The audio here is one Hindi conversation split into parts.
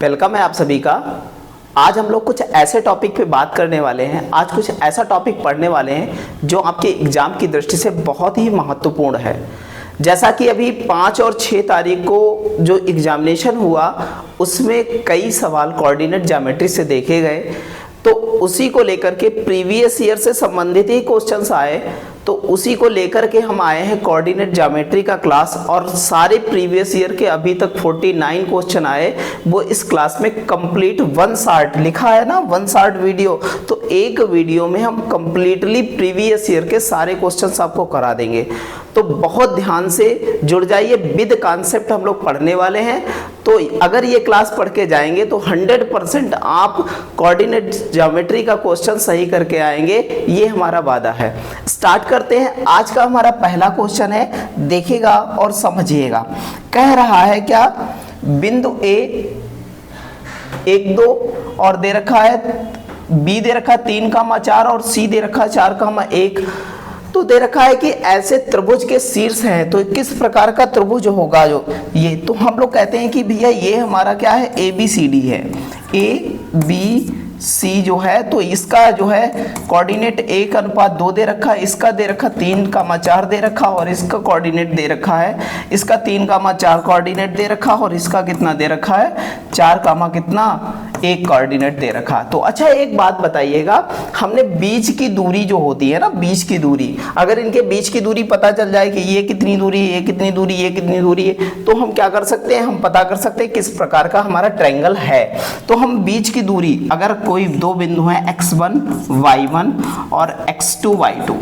वेलकम है आप सभी का। आज हम लोग कुछ ऐसे टॉपिक पे बात करने वाले हैं। आज कुछ ऐसा टॉपिक पढ़ने वाले हैं जो आपके एग्जाम की दृष्टि से बहुत ही महत्वपूर्ण है। जैसा कि अभी 5 और 6 तारीख को जो एग्जामिनेशन हुआ उसमें कई सवाल कोऑर्डिनेट ज्योमेट्री से देखे गए, तो उसी को लेकर के प्रीवियस ईयर से संबंधित ही क्वेश्चंस आए, तो उसी को लेकर के हम आए हैं कोऑर्डिनेट ज्योमेट्री का क्लास। और सारे प्रीवियस ईयर के अभी तक 49 क्वेश्चन आए, वो इस क्लास में कंप्लीट 1 शार्ट लिखा है ना, 1 शार्ट वीडियो। तो एक वीडियो में हम कंप्लीटली प्रीवियस ईयर के सारे क्वेश्चंस आपको करा देंगे। तो बहुत ध्यान से जुड़ जाइए, विद कॉन्सेप्ट हम लोग पढ़ने वाले हैं। तो अगर ये क्लास पढ़ के जाएंगे तो 100% आप कोऑर्डिनेट ज्योमेट्री का क्वेश्चन सही करके आएंगे, ये हमारा वादा है। स्टार्ट करते हैं। आज का हमारा पहला क्वेश्चन है, देखिएगा और समझिएगा। कह रहा है क्या, बिंदु ए 1 2 और दे रखा है, बी दे रखा है 3,4 और सी दे रखा है 4,1। तो दे रखा है कि ऐसे त्रिभुज के शीर्ष हैं, तो किस प्रकार का त्रिभुज होगा जो ये। तो हम लोग कहते हैं कि भैया ये हमारा क्या है, ABCD है। ABC जो है, तो इसका जो है कोऑर्डिनेट 1:2 दे रखा है, इसका दे रखा 3,4 दे रखा, और इसका कोऑर्डिनेट दे रखा है, इसका 3,4 कोऑर्डिनेट दे रखा, और इसका कितना दे रखा है 4,1 कोऑर्डिनेट दे रखा। तो अच्छा एक बात बताइएगा, हमने बीच की दूरी जो होती है ना, बीच की दूरी, अगर इनके बीच की दूरी पता चल जाए कि ये कितनी दूरी है, ये कितनी दूरी, ये कितनी दूरी है, तो हम क्या कर सकते हैं, हम पता कर सकते हैं किस प्रकार का हमारा ट्रायंगल है। तो हम बीच की दूरी, अगर कोई 2 बिंदु हैं x1 y1 और x2 y2,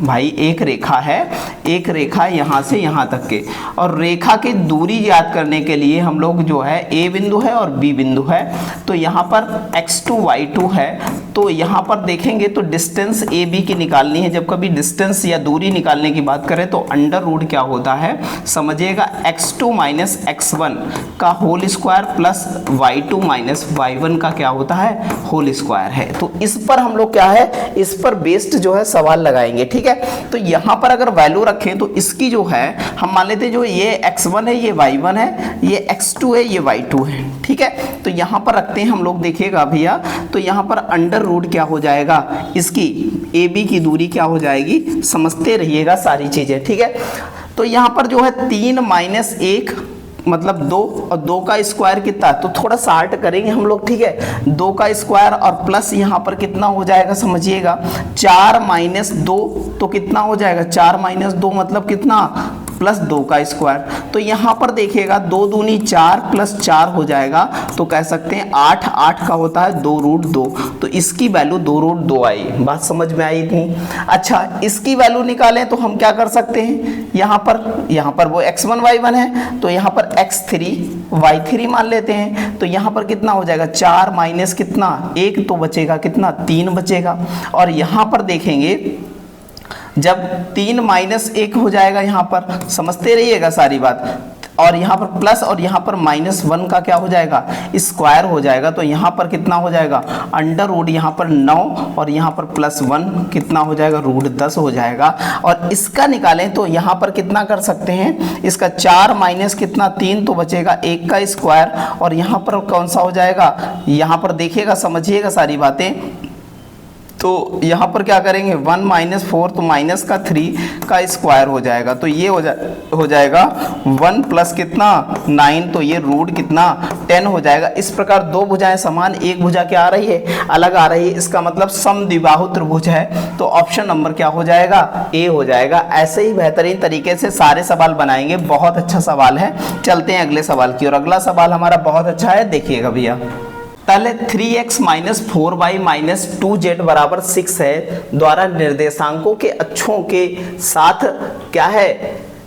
भाई एक रेखा है, एक रेखा यहाँ से यहाँ तक के, और रेखा की दूरी याद करने के लिए हम लोग जो है A बिंदु है और B बिंदु है, तो यहाँ पर x2 y2 है, तो यहाँ पर देखेंगे तो डिस्टेंस AB की निकालनी है। जब कभी डिस्टेंस या दूरी निकालने की बात करें तो अंडर रूट क्या होता है समझिएगा, x2 माइनस x1 का whole square plus y2 minus y1 का क्या होता है, होल स्क्वायर है। तो इस पर हम लोग क्या है, इस पर बेस्ड जो है सवाल लगाएंगे, ठीक है। तो यहाँ पर अगर वैल्यू रखें तो इसकी जो है, हम मान लेते हैं जो ये x1 है, ये y1 है, ये x2 है, ये y2 है, ठीक है। तो यहाँ पर रखते हैं हम लोग, देखिएगा भैया, तो यहाँ पर अंडर रूट क्या हो जाएगा, इसकी AB की दूरी क्या हो जाएगी, समझते रहिएगा सारी चीजें, ठीक है। तो यहाँ पर जो है 3 माइनस 1 मतलब 2, और 2 का स्क्वायर कितना, तो थोड़ा शार्ट करेंगे हम लोग, ठीक है। 2 का स्क्वायर और प्लस यहाँ पर कितना हो जाएगा समझिएगा, 4 माइनस 2, तो कितना हो जाएगा 4 माइनस 2 मतलब कितना, प्लस 2 का स्क्वायर। तो यहाँ पर देखिएगा 2 दूनी 4 प्लस 4 हो जाएगा, तो कह सकते हैं 8, 8 का होता है 2√2, तो इसकी वैल्यू 2√2 आई। बात समझ में आई इतनी। अच्छा इसकी वैल्यू निकालें तो हम क्या कर सकते हैं, यहाँ पर वो x1 y1 है, तो यहाँ पर x3 y3 मान लेते हैं। तो यहाँ पर कितना हो जाएगा, 4 माइनस कितना 1, तो बचेगा कितना 3 बचेगा। और यहाँ पर देखेंगे जब 3 माइनस 1 हो जाएगा, यहाँ पर समझते रहिएगा सारी बात, और यहाँ पर प्लस और यहाँ पर -1 का क्या हो जाएगा, स्क्वायर हो जाएगा। तो यहाँ पर कितना हो जाएगा, अंडर रूट यहाँ पर 9 और यहाँ पर +1 कितना हो जाएगा, √10 हो जाएगा। और इसका निकालें तो यहाँ पर कितना कर सकते हैं, इसका 4 माइनस कितना 3, तो बचेगा 1 का स्क्वायर, और यहाँ पर कौन सा हो जाएगा, यहाँ पर देखिएगा समझिएगा सारी बातें। तो यहाँ पर क्या करेंगे 1 माइनस 4, तो माइनस का 3 का स्क्वायर हो जाएगा, तो ये हो जाएगा 1 प्लस कितना 9, तो ये रूट कितना 10 हो जाएगा। इस प्रकार 2 भुजाएं समान, एक भुजा क्या आ रही है, अलग आ रही है, इसका मतलब समद्विबाहु त्रिभुज है। तो ऑप्शन नंबर क्या हो जाएगा, A हो जाएगा। ऐसे ही बेहतरीन तरीके से सारे सवाल बनाएंगे, बहुत अच्छा सवाल है। चलते हैं अगले सवाल की, और अगला सवाल हमारा बहुत अच्छा है, देखिएगा भैया। पहले 3x minus 4y minus 2z बराबर 6 है द्वारा निर्देशांकों के अक्षों के साथ क्या है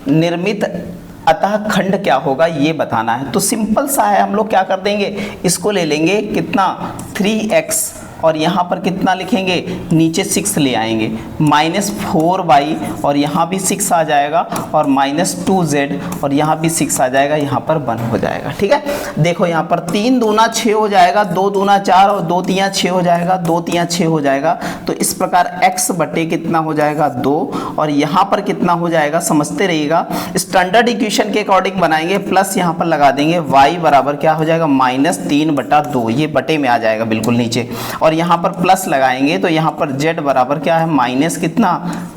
निर्मित अतः खंड क्या होगा ये बताना है। तो सिंपल सा है, हम लोग क्या कर देंगे, इसको ले लेंगे कितना 3x और यहाँ पर कितना लिखेंगे, नीचे 6 ले आएंगे, -4y और यहाँ भी 6 आ जाएगा और -2z और यहाँ भी 6 आ जाएगा, यहाँ पर 1 हो जाएगा। ठीक है, देखो यहाँ पर 3 दूना 6 हो जाएगा, 2 दूना 4 और 2 तियाँ 6 हो जाएगा, 2 तियाँ 6 हो जाएगा। तो इस प्रकार x बटे कितना हो जाएगा 2 और यहाँ पर कितना हो जाएगा, समझते रहिएगा, स्टैंडर्ड इक्वेशन के अकॉर्डिंग बनाएंगे, प्लस यहाँ पर लगा देंगे y बराबर क्या हो जाएगा -3/2, ये बटे में आ जाएगा बिल्कुल नीचे, और यहाँ पर प्लस लगाएंगे तो यहाँ पर z बराबर क्या है माइनस कितना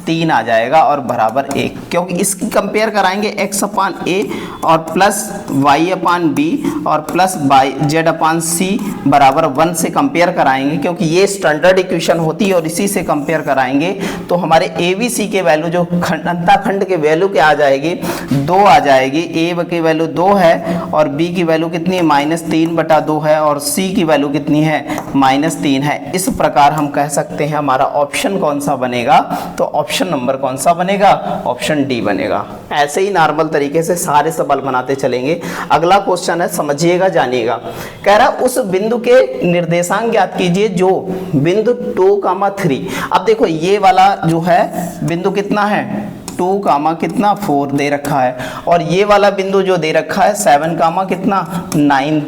3 आ जाएगा और बराबर 1, क्योंकि इसकी कंपेयर कराएंगे x/a और प्लस y/b और प्लस z/c बराबर 1 से कंपेयर कराएंगे, क्योंकि ये स्टैंडर्ड इक्वेशन होती है और इसी से कंपेयर कराएंगे। तो हमारे ABC के वैल्यू जो अंताखंड के वैल्यू क्या आ जाएगी 2 आ जाएगी, A की वैल्यू 2 है और B की वैल्यू कितनी है -3/2 है और C की वैल्यू कितनी है -3 है। इस प्रकार हम कह सकते हैं हमारा ऑप्शन कौन सा बनेगा, तो ऑप्शन नंबर कौन सा बनेगा, ऑप्शन डी बनेगा। ऐसे ही नॉर्मल तरीके से सारे सवाल बनाते चलेंगे। अगला क्वेश्चन है, समझिएगा जानिएगा, कह रहा उस बिंदु के निर्देशांक ज्ञात कीजिए जो बिंदु 2,3। अब देखो ये वाला जो है बिंदु कितना है 2,4 दे रखा है और ये वाला बिंदु जो दे रखा है 7,9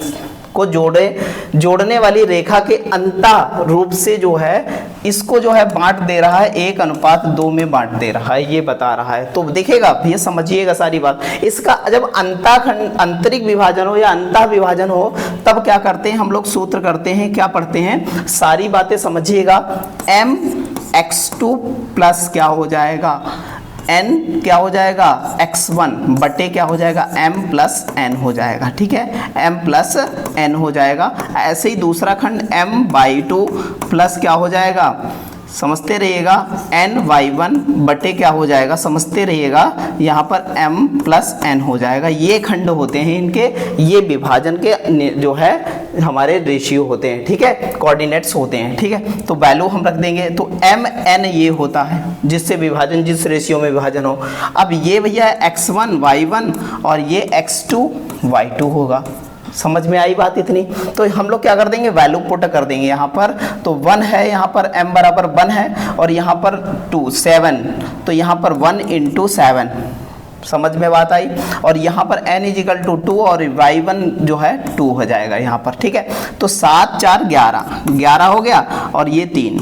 को जोड़ने वाली रेखा के अंता रूप से जो है इसको जो है बांट दे रहा है, 1:2 में बांट दे रहा है, ये बता रहा है। तो देखिएगा भैया, समझिएगा सारी बात। इसका जब आंतरिक विभाजन हो या अंतः विभाजन हो तब क्या करते हैं हम लोग, सूत्र करते हैं, क्या पढ़ते हैं, सारी बातें समझिएगा। mx2 प्लस क्या हो जाएगा n क्या हो जाएगा x1 बटे क्या हो जाएगा m प्लस n हो जाएगा। ठीक है, m प्लस n हो जाएगा। ऐसे ही दूसरा खंड m/2 प्लस क्या हो जाएगा, समझते रहिएगा, n/1 बटे क्या हो जाएगा, समझते रहिएगा, यहाँ पर m प्लस n हो जाएगा। ये खंड होते हैं इनके, ये विभाजन के जो है हमारे रेशियो होते हैं। ठीक है, कोऑर्डिनेट्स होते हैं। ठीक है, तो वैल्यू हम रख देंगे, तो mn ये होता है जिससे विभाजन, जिस रेशियो में विभाजन हो। अब ये भैया x1 y1 और ये x2 y2 होगा। समझ में आई बात इतनी? तो हम लोग क्या कर देंगे, वैल्यू पुट कर देंगे यहाँ पर। तो 1 है, यहाँ पर m बराबर 1 है और यहाँ पर 2 7, तो यहाँ पर 1 × 7, समझ में बात आई। और यहाँ पर n = 2 और y1 जो है 2 हो जाएगा यहाँ पर। ठीक है, तो 7 4 11 हो गया और ये 3,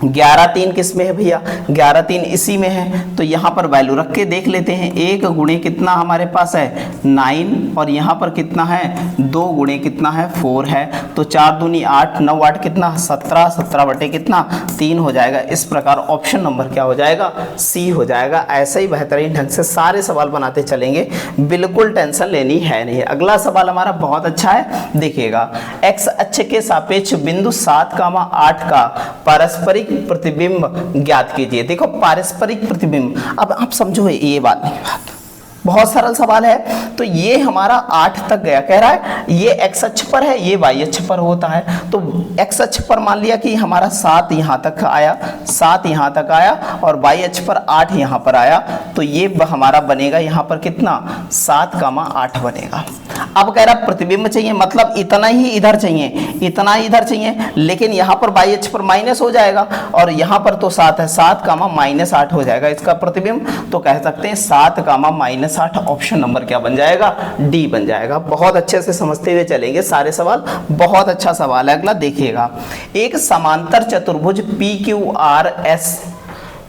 11 3 किस में है भैया, 11 3 इसी में है। तो यहाँ पर वैल्यू रख के देख लेते हैं, 1 गुणे कितना हमारे पास है 9 और यहाँ पर कितना है 2 गुणे कितना है 4 है। तो 4 दूनी 8, 9 8 कितना 17, 17 बटे कितना 3 हो जाएगा। इस प्रकार ऑप्शन नंबर क्या हो जाएगा, सी हो जाएगा। ऐसे ही बेहतरीन ढंग से सारे सवाल बनाते चलेंगे, बिल्कुल टेंशन लेनी है नहीं। अगला सवाल हमारा बहुत अच्छा है, देखिएगा, एक्स अक्ष के सापेक्ष बिंदु 7,8 का पारस्परिक प्रतिबिंब ज्ञात कीजिए। देखो पारस्परिक प्रतिबिंब, अब आप समझो ये बात नहीं, बात बहुत सरल सवाल है। तो ये हमारा 8 तक गया, कह रहा है ये x अक्ष पर है, ये y अक्ष पर होता है। तो x अक्ष पर मान लिया कि हमारा 7 यहाँ तक आया, 7 यहाँ तक आया और y अक्ष पर 8 यहाँ पर आया। तो ये हमारा बनेगा यहाँ पर कितना 7,8 बनेगा। अब कह रहा प्रतिबिंब चाहिए, मतलब इतना ही इधर चाहिए, इतना ही इधर चाहिए, लेकिन यहाँ पर y अक्ष पर माइनस हो जाएगा और यहाँ पर तो 7 है, 7,-8 हो जाएगा इसका प्रतिबिंब। तो कह सकते हैं 7,-8, ऑप्शन नंबर क्या बन जाएगा, डी बन जाएगा। बहुत अच्छे से समझते हुए चलेंगे सारे सवाल, बहुत अच्छा सवाल है। अगला देखिएगा, एक समांतर चतुर्भुज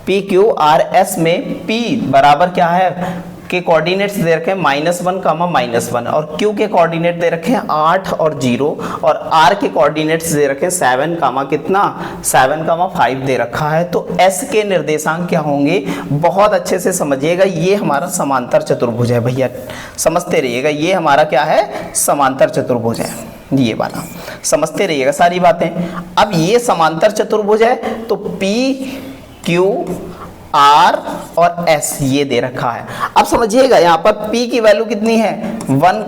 PQRS में P बराबर क्या है के कोऑर्डिनेट्स दे रखे हैं -1, और Q के कोऑर्डिनेट दे रखे हैं 8 और 0 और R के कोऑर्डिनेट्स दे रखे हैं 7, कितना 7,5 दे रखा है। तो S के निर्देशांक क्या होंगे, बहुत अच्छे से समझिएगा। ये हमारा समांतर चतुर्भुज है भैया, समझते रहिएगा, ये हमारा क्या है समांतर चतुर्भुज है, ये वाला समझते रहिएगा सारी बातें। अब ये समांतर चतुर्भुज है तो P Q R और S ये दे रखा है। अब समझिएगा यहाँ पर P की वैल्यू कितनी है 1,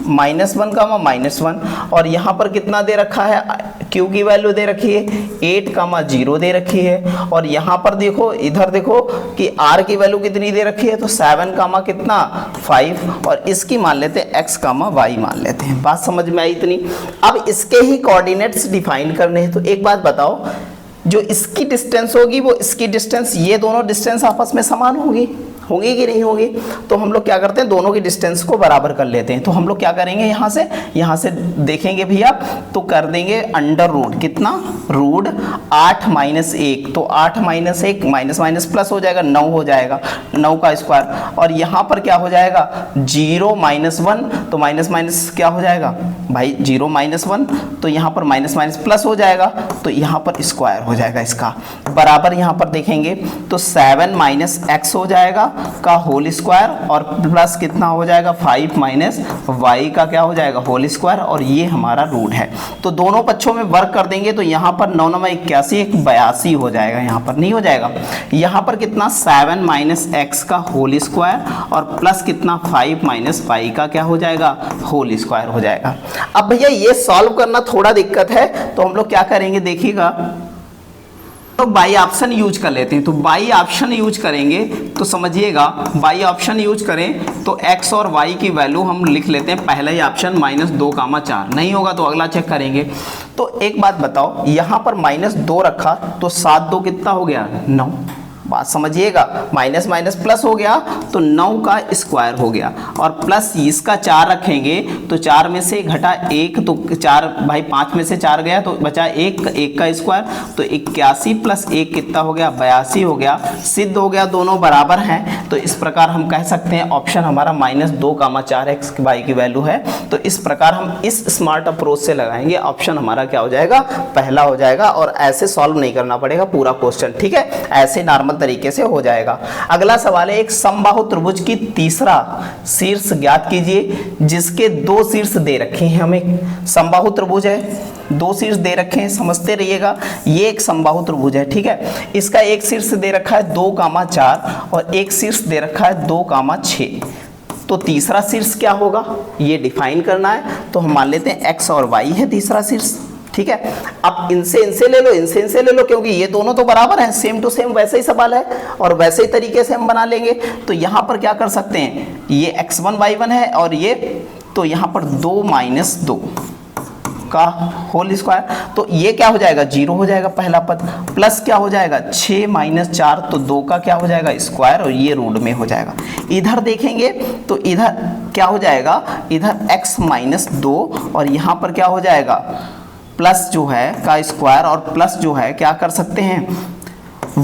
-1 कामा -1, और यहाँ पर कितना दे रखा है, q की वैल्यू दे रखी है 8 कामा 0 दे रखी है, और यहाँ पर देखो इधर देखो कि r की वैल्यू कितनी दे रखी है, तो 7 कामा कितना 5, और इसकी मान लेते हैं x कामा y मान लेते हैं। बात समझ में आई इतनी। अब इसके ही कोऑर्डिनेट्स डिफाइन करने हैं। तो एक बात बताओ, जो इसकी डिस्टेंस होगी वो इसकी डिस्टेंस, ये दोनों डिस्टेंस आपस में समान होगी कि नहीं होगी? तो हम लोग क्या करते हैं, दोनों की डिस्टेंस को बराबर कर लेते हैं। तो हम लोग क्या करेंगे, यहाँ से देखेंगे भैया, तो कर देंगे अंडर रूट कितना, रूट 8 माइनस 1, तो 8 माइनस 1 माइनस माइनस प्लस हो जाएगा, 9 हो जाएगा, 9 का स्क्वायर, और यहाँ पर क्या हो जाएगा 0 माइनस 1, तो माइनस माइनस क्या हो जाएगा भाई 0 माइनस 1, तो यहाँ पर माइनस माइनस प्लस हो जाएगा, तो यहाँ पर स्क्वायर हो जाएगा इसका, बराबर यहाँ पर देखेंगे तो 7 माइनस एक्स हो जाएगा का होल स्क्वायर, और प्लस कितना हो जाएगा 5 माइनस वाई का क्या हो जाएगा होल स्क्वायर, और ये हमारा रूट है। तो दोनों पक्षों में वर्क कर देंगे, तो यहाँ पर 9 9 81 82 हो जाएगा, यहाँ पर नहीं हो जाएगा। यहाँ पर कितना 7 माइनस एक्स का होल स्क्वायर, और प्लस कितना 5 माइनस वाई का क्या हो जाएगा होल स्क्वायर हो जाएगा। अब भैया ये सॉल्व करना थोड़ा दिक्कत है, तो हम लोग क्या करेंगे देखिएगा, तो बाई ऑप्शन यूज कर लेते हैं। तो बाई ऑप्शन यूज करेंगे तो समझिएगा, बाई ऑप्शन यूज करें तो x और y की वैल्यू हम लिख लेते हैं, पहला ही ऑप्शन -2 कामा 4, नहीं होगा तो अगला चेक करेंगे। तो एक बात बताओ, यहाँ पर -2 रखा तो 7 2 कितना हो गया 9, बात समझिएगा, माइनस माइनस प्लस हो गया तो 9 का स्क्वायर हो गया, और प्लस इसका 4 रखेंगे तो 4 में से घटा 1, तो 4 भाई 5 में से 4 गया तो बचा 1, 1 का स्क्वायर, तो 81 प्लस 1 कितना हो गया 82 हो गया, सिद्ध हो गया दोनों बराबर हैं। तो इस प्रकार हम कह सकते हैं ऑप्शन हमारा -2 कामा 4 एक्स वाई की वैल्यू है। तो इस प्रकार हम इस स्मार्ट अप्रोच से लगाएंगे, ऑप्शन हमारा क्या हो जाएगा पहला हो जाएगा, और ऐसे सॉल्व नहीं करना पड़ेगा पूरा क्वेश्चन, ठीक है, ऐसे नॉर्मल तरीके से हो जाएगा। अगला सवाल है, एक समबाहु त्रिभुज की तीसरा शीर्ष ज्ञात कीजिए जिसके 2 शीर्ष दे रखे हैं। हमें समबाहु त्रिभुज है, 2 शीर्ष दे रखे हैं, समझते रहिएगा। ये एक समबाहु त्रिभुज है, ठीक है, इसका एक शीर्ष दे रखा है 2 कामा 4 और एक शीर्ष दे रखा है 2 कामा 6। तो तीसरा शीर्ष क्या होगा ये डिफाइन करना है। तो हम मान लेते हैं x और y है तीसरा शीर्ष, ठीक है। अब इनसे ले लो, इनसे ले लो, क्योंकि ये दोनों तो बराबर हैं, सेम टू सेम वैसे ही सवाल है और वैसे ही तरीके से हम बना लेंगे। तो यहाँ पर क्या कर सकते हैं, ये x1 y1 है और ये, तो यहाँ पर 2 माइनस 2 का होल स्क्वायर, तो ये क्या हो जाएगा 0 हो जाएगा पहला पद, प्लस क्या हो जाएगा 6 माइनस 4, तो 2 का क्या हो जाएगा स्क्वायर, और ये रूट में हो जाएगा। इधर देखेंगे तो इधर क्या हो जाएगा, इधर x माइनस 2 और यहाँ पर क्या हो जाएगा प्लस जो है का स्क्वायर, और प्लस जो है क्या कर सकते हैं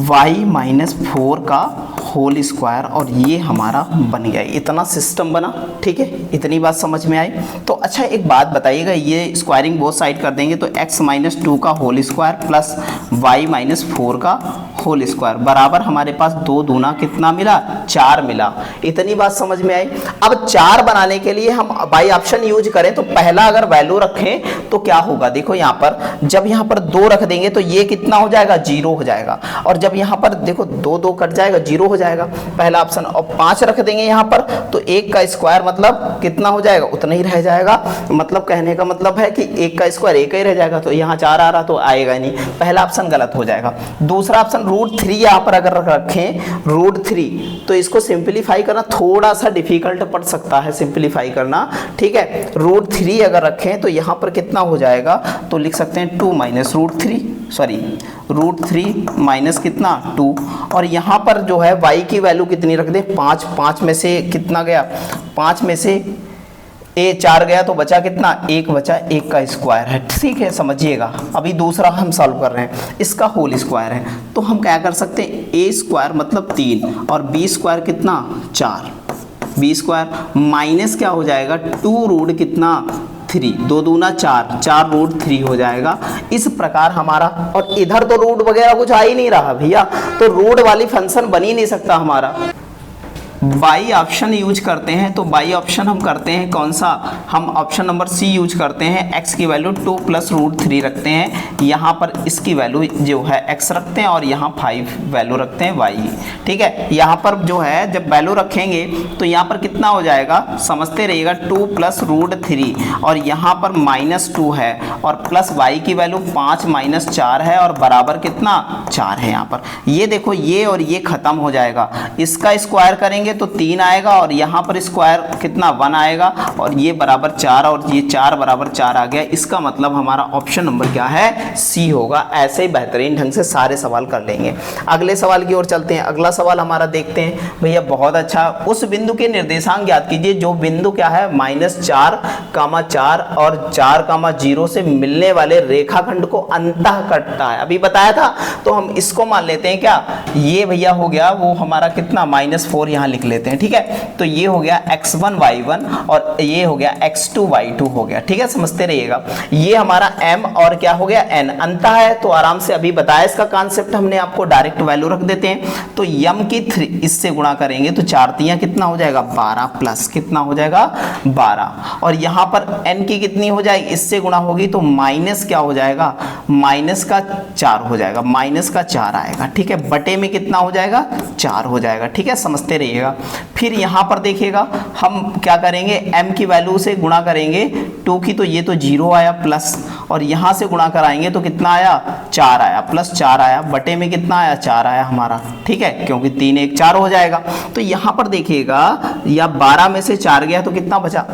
y माइनस 4 का होल स्क्वायर, और ये हमारा बन गया। इतना सिस्टम बना, ठीक है, इतनी बात समझ में आई। तो अच्छा एक बात बताइएगा, ये स्क्वायरिंग बोथ साइड कर देंगे तो x माइनस 2 का whole square plus y minus 4 का होल स्क्वायर बराबर हमारे पास 2 दूना कितना मिला 4 मिला। इतनी बात समझ में आई। अब 4 बनाने के लिए हम बाई ऑप्शन यूज करें तो पहला अगर वैल्यू रखें तो क्या होगा, देखो यहाँ पर जब यहाँ पर 2 रख देंगे तो ये कितना हो जाएगा 0 हो जाएगा, और जब यहाँ पर देखो 2 2 कट जाएगा 0 हो जाएगा पहला ऑप्शन, और 5 रख देंगे यहाँ पर तो 1 का स्क्वायर मतलब कितना हो जाएगा उतना ही रह जाएगा। मतलब कहने का मतलब है कि 1 का स्क्वायर 1 ही रह जाएगा, तो यहाँ 4 आ रहा तो आएगा नहीं, पहला ऑप्शन गलत हो जाएगा। दूसरा ऑप्शन √3 यहाँ पर अगर रखें √3 तो इसको सिंपलीफाई करना थोड़ा सा डिफिकल्ट पड़ सकता है सिंपलीफाई करना, ठीक है। √3 अगर रखें तो यहाँ पर कितना हो जाएगा, तो लिख सकते हैं 2 माइनस √3 माइनस कितना 2, और यहाँ पर जो है y की वैल्यू कितनी रख दें 5, 5 में से कितना गया 5 में से 4 गया तो बचा कितना 1 बचा, 1 का स्क्वायर है, ठीक है समझिएगा। अभी दूसरा हम सॉल्व कर रहे हैं, इसका होल स्क्वायर है, तो हम क्या कर सकते हैं a स्क्वायर मतलब 3 और b स्क्वायर कितना 4, b स्क्वायर माइनस क्या हो जाएगा 2 रूट कितना 3, 2 दूना 4, 4 √3 हो जाएगा। इस प्रकार हमारा, और इधर तो रूट वगैरह कुछ आ ही नहीं रहा भैया, तो रूट वाली फंक्शन बन ही नहीं सकता हमारा। बाई ऑप्शन यूज करते हैं, तो बाई ऑप्शन हम करते हैं कौन सा, हम ऑप्शन नंबर सी यूज करते हैं। x की वैल्यू 2 + √3 रखते हैं, यहाँ पर इसकी वैल्यू जो है x रखते हैं और यहाँ 5 वैल्यू रखते हैं y। ठीक है, यहाँ पर जो है जब वैल्यू रखेंगे तो यहाँ पर कितना हो जाएगा, समझते रहिएगा, 2 + √3 और यहाँ पर -2 है और प्लस y की वैल्यू 5 - 4 है और बराबर कितना 4 है। यहाँ पर ये देखो, ये और ये खत्म हो जाएगा, इसका स्क्वायर करेंगे तो 3 आएगा और यहाँ पर स्क्वायर कितना 1 आएगा और ये बराबर 4 और ये 4 बराबर 4 आ गया। इसका मतलब हमारा ऑप्शन नंबर क्या है, सी होगा। ऐसे ही बेहतरीन ढंग से सारे सवाल कर लेंगे। अगले सवाल की ओर चलते हैं। अगला सवाल हमारा देखते हैं भैया, बहुत अच्छा। उस बिंदु के निर्देशांक ज्ञात कीजिए जो बिंदु क्या है, -4,4 और 4,0 से मिलने वाले रेखाखंड को अंतः काटता है। अभी बताया था, तो हम इसको मान लेते हैं क्या, ये भैया हो गया वो हमारा कितना -4 यहाँ लिख लेते हैं। ठीक है, तो ये हो गया x1 y1 और ये हो गया x2 y2 हो गया। ठीक है, समझते रहिएगा। ये हमारा m और क्या हो गया n अंतः है, तो आराम से अभी बताया इसका कॉन्सेप्ट हमने आपको, डायरेक्ट वैल्यू रख देते हैं। तो m की 3 इससे गुणा करेंगे तो 4 3 कितना हो जाएगा 12 प्लस कितना हो जाएगा 12 और यहाँ पर n की कितनी हो जाएगी, इससे गुणा होगी तो माइनस क्या हो जाएगा, -4 हो जाएगा, -4 आएगा। ठीक है, बटे में कितना हो जाएगा 4 हो जाएगा। ठीक है, समझते रहिएगा। फिर यहाँ पर देखिएगा हम क्या करेंगे, m की वैल्यू से गुणा करेंगे 2 की, तो ये तो 0 आया प्लस, और यहाँ से गुणा कराएंगे तो कितना आया 4 आया, +4 आया, बटे में कितना आया 4 आया हमारा। ठीक है, क्योंकि 3 1 4 हो जाएगा। तो यहाँ पर देखिएगा, या 12 में से 4 गया तो कितना बचा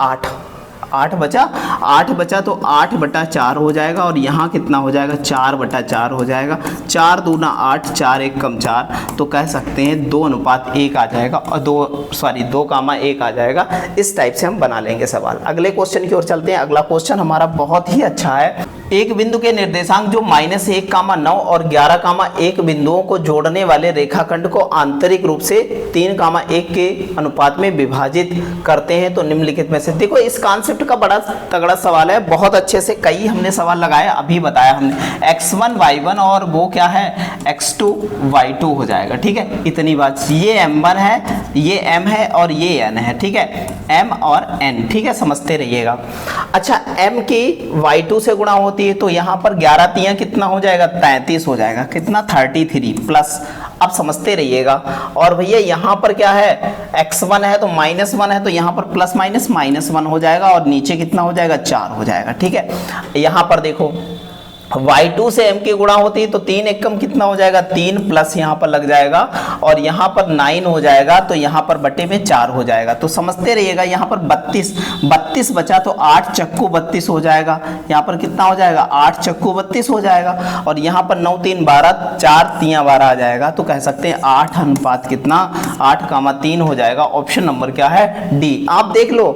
8 बचा, 8 बचा तो 8/4 हो जाएगा और यहाँ कितना हो जाएगा 4/4 हो जाएगा। 4 दूना 8, 4 1 कम 4, तो कह सकते हैं 2:1 आ जाएगा और 2,1 आ जाएगा। इस टाइप से हम बना लेंगे सवाल। अगले क्वेश्चन की ओर चलते हैं। अगला क्वेश्चन हमारा बहुत ही अच्छा है। एक बिंदु के निर्देशांक जो -1,9 और 11,1 बिंदुओं को जोड़ने वाले रेखाखंड को आंतरिक रूप से 3,1 के अनुपात में विभाजित करते हैं तो निम्नलिखित में से, देखो इस कॉन्सेप्ट का बड़ा तगड़ा सवाल है, बहुत अच्छे से कई हमने सवाल लगाए, अभी बताया हमने। x1 y1 और वो क्या है x2 y2 हो जाएगा। ठीक है, इतनी बात। ये m1 है, ये m है और ये n है। ठीक है, m और n। ठीक है, समझते रहिएगा। अच्छा, m की y2 से गुणा होती है तो यहाँ पर 11 3 कितना हो जाएगा 33 हो जाएगा, कितना 33 प्लस, अब समझते रहिएगा। और भैया यहाँ पर क्या है, x1 है तो -1 है तो यहाँ पर प्लस माइनस -1 हो जाएगा और नीचे कितना हो जाएगा 4 हो जाएगा। ठीक है, यहाँ पर देखो y2 से m की गुणा होती है तो 3 एकम कितना हो जाएगा 3 प्लस यहाँ पर लग जाएगा और यहाँ पर 9 हो जाएगा तो यहाँ पर बटे में 4 हो जाएगा। तो समझते रहिएगा, यहाँ पर 32 बचा तो 8 चक्कू 32 हो जाएगा। यहाँ पर कितना हो जाएगा 8 चक्कू 32 हो जाएगा और यहाँ पर 9 3 12, 4 3 12 आ जाएगा। तो कह सकते हैं 8 अनुपात कितना 8,3 हो जाएगा। ऑप्शन नंबर क्या है डी। आप देख लो,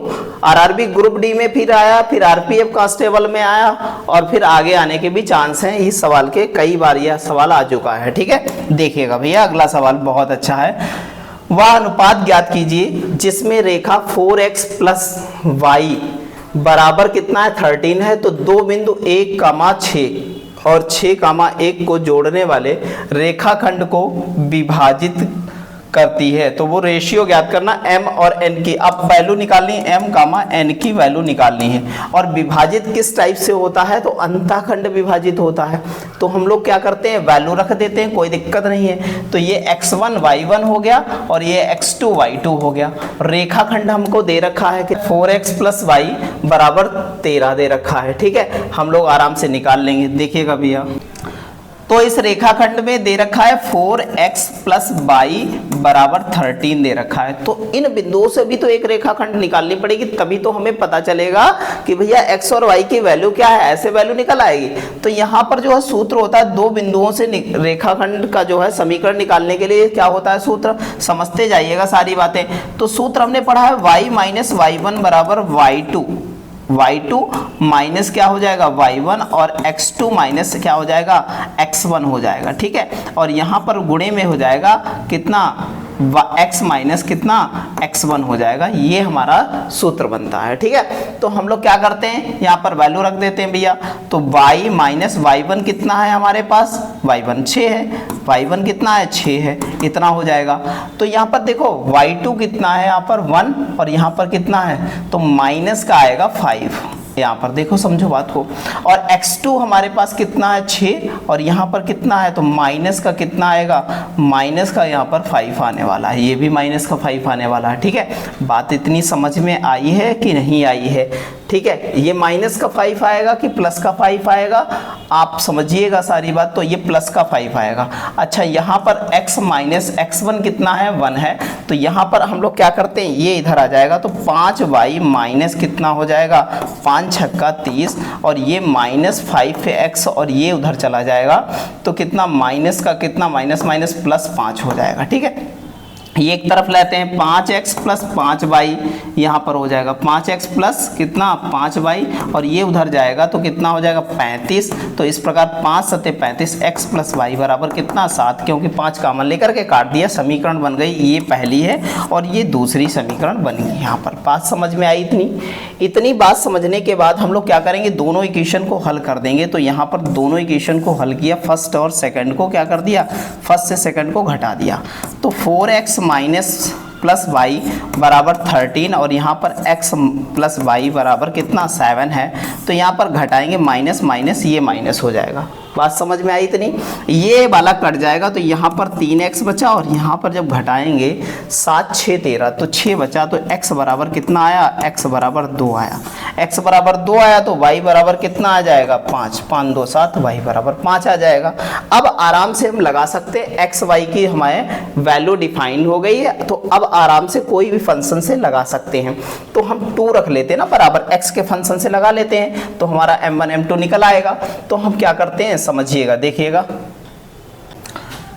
आरआरबी ग्रुप डी में फिर आया, फिर आरपीएफ कांस्टेबल में आया और फिर आगे आने के भी चांस हैं इस सवाल के, कई बार यह सवाल आ चुका है। ठीक है, देखिएगा भैया अगला सवाल बहुत अच्छा है। वह अनुपात ज्ञात कीजिए जिसमें रेखा 4x + y बराबर कितना है 13 है, तो दो बिंदु 1,6 और 6,1 को जोड़ने वाले रेखाखंड को विभाजित करती है। तो वो रेशियो ज्ञात करना m और n की। अब वैल्यू निकालनी है, m, n की वैल्यू निकालनी है। और विभाजित किस टाइप से होता है, तो अंतःखंड विभाजित होता है। तो हम लोग क्या करते हैं, वैल्यू रख देते हैं, कोई दिक्कत नहीं है। तो ये x1 y1 हो गया और ये x2 y2 हो गया। रेखाखंड हमको दे रखा है कि 4x + y बराबर 13 दे रखा है। ठीक है, हम लोग आराम से निकाल लेंगे। देखिएगा भैया, तो इस रेखाखंड में दे रखा है 4x + y बराबर 13 दे रखा है। तो इन बिंदुओं से भी तो एक रेखाखंड निकालनी पड़ेगी, तभी तो हमें पता चलेगा कि भैया x और y की वैल्यू क्या है, ऐसे वैल्यू निकल आएगी। तो यहाँ पर जो है सूत्र होता है, दो बिंदुओं से रेखाखंड का जो है समीकरण निकालने के लिए क्या होता है सूत्र, समझते जाइएगा सारी बातें। तो सूत्र हमने पढ़ा है y - y1 बराबर y2 माइनस क्या हो जाएगा y1 और x2 माइनस क्या हो जाएगा x1 हो जाएगा। ठीक है, और यहाँ पर गुणे में हो जाएगा कितना x माइनस कितना x1 हो जाएगा। ये हमारा सूत्र बनता है, ठीक है। तो हम लोग क्या करते हैं, यहाँ पर वैल्यू रख देते हैं भैया। तो y माइनस y1 कितना है हमारे पास, y1 6 है, y1 कितना है 6 है, इतना हो जाएगा। तो यहाँ पर देखो y2 कितना है, यहाँ पर 1 और यहाँ पर कितना है, तो माइनस का आएगा 5। यहाँ पर देखो, समझो बात को। और x2 हमारे पास कितना है 6 और यहाँ पर कितना है, तो माइनस का कितना आएगा, माइनस का यहाँ पर 5 आने वाला है, ये भी माइनस का 5 आने वाला है, ठीक है। बात इतनी समझ में आई है कि नहीं आई है, ठीक है। ये माइनस का 5 आएगा कि प्लस का 5 आएगा, आप समझिएगा सारी बात। तो ये प्लस का 5 आएगा। अच्छा, यहाँ पर x माइनस x1 कितना है, 1 है। तो यहाँ पर हम लोग क्या करते हैं, ये इधर आ जाएगा, तो 5y माइनस कितना हो जाएगा, 5 छक्का 30 और ये माइनस 5x और ये उधर चला जाएगा, तो कितना माइनस का कितना, माइनस माइनस प्लस 5 हो जाएगा, ठीक है। ये एक तरफ लेते हैं, 5x प्लस 5y यहाँ पर हो जाएगा, 5x प्लस कितना 5y और ये उधर जाएगा तो कितना हो जाएगा 35। तो इस प्रकार 5 सते 35 x प्लस y बराबर कितना 7, क्योंकि 5 कॉमन लेकर के काट दिया, समीकरण बन गई। ये पहली है और ये दूसरी समीकरण बन गई। यहाँ पर बात समझ में आई। इतनी बात समझने के बाद हम लोग क्या करेंगे, दोनों इक्वेशन को हल कर देंगे। तो यहाँ पर दोनों इक्वेशन को हल किया, फर्स्ट और सेकंड को क्या कर दिया, फर्स्ट से सेकंड को घटा दिया। तो 4x माइनस प्लस वाई बराबर 13 और यहाँ पर x प्लस वाई बराबर कितना 7 है। तो यहाँ पर घटाएंगे, माइनस माइनस ये माइनस हो जाएगा। बात समझ में आई इतनी। ये वाला कट जाएगा तो यहाँ पर 3x बचा और यहाँ पर जब घटाएंगे 7 6 13 तो 6 बचा। तो x बराबर कितना आया, x बराबर 2 आया। x बराबर 2 आया तो y बराबर कितना आ जाएगा 5, 5 2 7, y बराबर 5 आ जाएगा। अब आराम से हम लगा सकते हैं, x y की हमारे वैल्यू डिफाइन हो गई है। तो अब आराम से कोई भी फंक्शन से लगा सकते हैं। तो हम 2 रख लेते हैं ना बराबर, x के फंक्शन से लगा लेते हैं तो हमारा m1 m2 निकल आएगा। तो हम क्या करते हैं, समझिएगा, देखिएगा।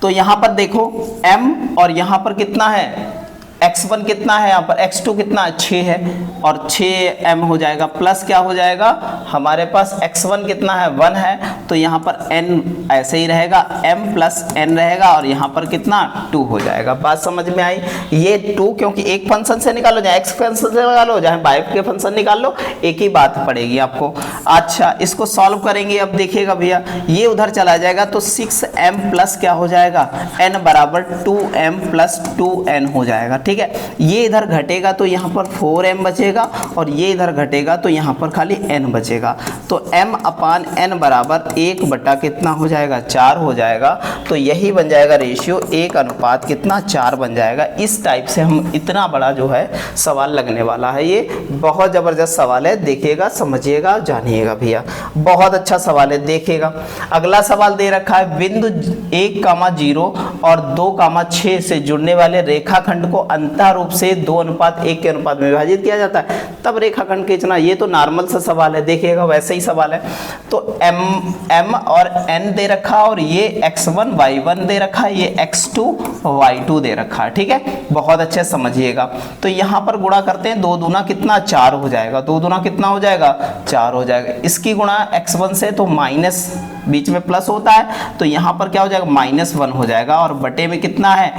तो यहां पर देखो m और यहां पर कितना है, x1 कितना है, यहाँ पर x2 कितना है 6 है और 6m हो जाएगा, प्लस क्या हो जाएगा हमारे पास x1 कितना है 1 है। तो यहाँ पर n ऐसे ही रहेगा, m प्लस n रहेगा और यहाँ पर कितना 2 हो जाएगा। बात समझ में आई। ये 2 क्योंकि एक फंक्शन से निकालो, चाहे x फंक्शन से निकालो, चाहे y के फंक्शन निकाल लो, एक ही बात पड़ेगी आपको। अच्छा, इसको सॉल्व करेंगे। अब देखिएगा भैया, ये उधर चला जाएगा तो 6m प्लस क्या हो जाएगा, n बराबर 2m प्लस 2n हो जाएगा, ठीक है। ये इधर घटेगा तो यहाँ पर 4m बचेगा और ये इधर घटेगा तो यहाँ पर खाली n बचेगा। तो m अपान n बराबर 1 बटा कितना हो जाएगा 4 हो जाएगा। तो यही बन जाएगा रेशियो, 1 अनुपात कितना 4 बन जाएगा। इस टाइप से हम इतना बड़ा जो है सवाल लगने वाला है। ये बहुत ज़बरदस्त सवाल है, देखिएगा, समझिएगा, जानिएगा भैया, बहुत अच्छा सवाल है। देखिएगा अगला सवाल दे रखा है, बिंदु 1,0 और 2,6 से जुड़ने वाले रेखाखंड को अंतः रूप से 2:1 के अनुपात में विभाजित किया जाता है, तब रेखाखंड खींचना। ये तो नॉर्मल सा सवाल है, देखिएगा वैसे ही सवाल है। तो m और n दे रखा और ये x1 y1 दे रखा है, ये x2 y2 दे रखा है, ठीक है। बहुत अच्छे समझिएगा। तो यहाँ पर गुणा करते हैं, 2 दूना कितना 4 हो जाएगा, 2 दूना कितना हो जाएगा 4 हो जाएगा। इसकी गुणा x1 से तो माइनस बीच में प्लस होता है, तो यहाँ पर क्या हो जाएगा -1 हो जाएगा और बटे में कितना है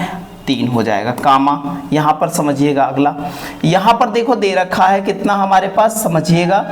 3 हो जाएगा, कामा। यहाँ पर समझिएगा अगला, यहाँ पर देखो दे रखा है कितना हमारे पास, समझिएगा।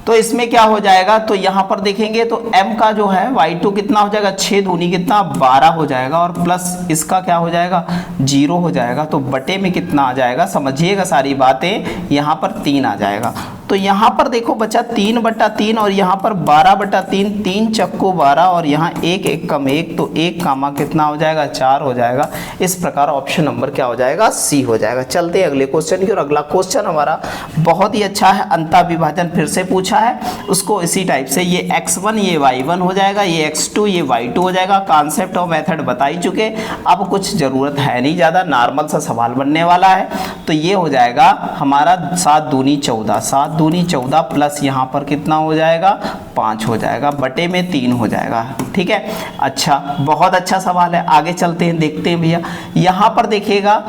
तो इसमें क्या हो जाएगा, तो यहाँ पर देखेंगे तो m का जो है y2 कितना हो जाएगा, 6 दूनी कितना 12 हो जाएगा और प्लस इसका क्या हो जाएगा 0 हो जाएगा। तो बटे में कितना आ जाएगा, समझिएगा सारी बातें, यहाँ पर 3 आ जाएगा। तो यहाँ पर देखो बचा 3/3 और यहाँ पर 12/3, 3 चक्को 12 और यहाँ 1 1 कम 1, तो 1 कामा कितना हो जाएगा 4 हो जाएगा। इस प्रकार ऑप्शन नंबर क्या हो जाएगा, सी हो जाएगा। चलते हैं अगले क्वेश्चन की। और अगला क्वेश्चन हमारा बहुत ही अच्छा है, अंतः विभाजन फिर से पूछा है, उसको इसी टाइप से, ये x1 ये y1 हो जाएगा, ये x2 ये y2 हो जाएगा। कॉन्सेप्ट और मेथड बता ही चुके, अब कुछ ज़रूरत है नहीं ज़्यादा, नॉर्मल सा सवाल बनने वाला है। तो ये हो जाएगा हमारा 7 दूनी 14, 7 दूनी 14 प्लस यहाँ पर कितना हो जाएगा 5 हो जाएगा, बटे में 3 हो जाएगा। ठीक है, अच्छा, बहुत अच्छा सवाल है। आगे चलते हैं, देखते हैं भैया। यहाँ पर देखिएगा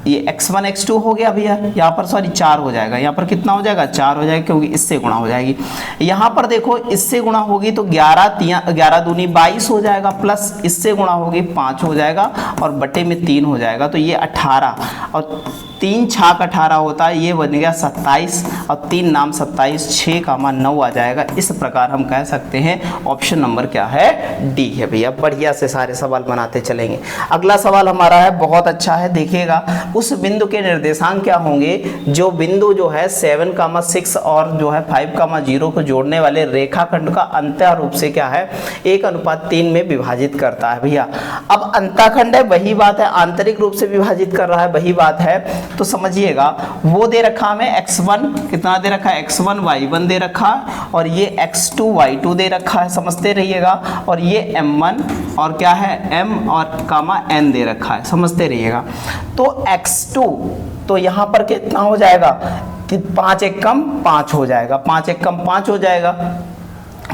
ये x1 x2 हो गया भैया, यहाँ पर सॉरी 4 हो जाएगा, यहाँ पर कितना हो जाएगा 4 हो जाएगा, क्योंकि इससे गुणा हो जाएगी। यहाँ पर देखो इससे गुणा होगी तो 11 दूनी 22 हो जाएगा, प्लस इससे गुणा होगी 5 हो जाएगा और बटे में 3 हो जाएगा, तो ये 18 और 3 छाक 18 होता है, ये बन गया 27 और 3 नाम 27, 6,9 आ जाएगा। इस प्रकार हम कह सकते हैं ऑप्शन नंबर क्या है, डी है भैया। बढ़िया से सारे सवाल बनाते चलेंगे। अगला सवाल हमारा है, बहुत अच्छा है, देखिएगा। उस बिंदु के निर्देशांक क्या होंगे जो बिंदु जो है 7,6 और जो है 5,0 को जोड़ने वाले रेखाखंड का अंतः रूप से क्या है 1:3 में विभाजित करता है भैया। अब अंतःखंड है, वही बात है, आंतरिक रूप से विभाजित कर रहा है, वही बात है। तो समझिएगा, वो दे रखा हमें x1, कितना दे रखा है x1 y1 दे रखा है, और ये x2 y2 दे रखा है, समझते रहिएगा। और ये m1 और क्या है m और कामा n दे रखा है, समझते रहिएगा। तो x2 तो यहाँ पर कितना हो जाएगा कि 5 एकम 5 हो जाएगा, 5 एकम 5 हो जाएगा,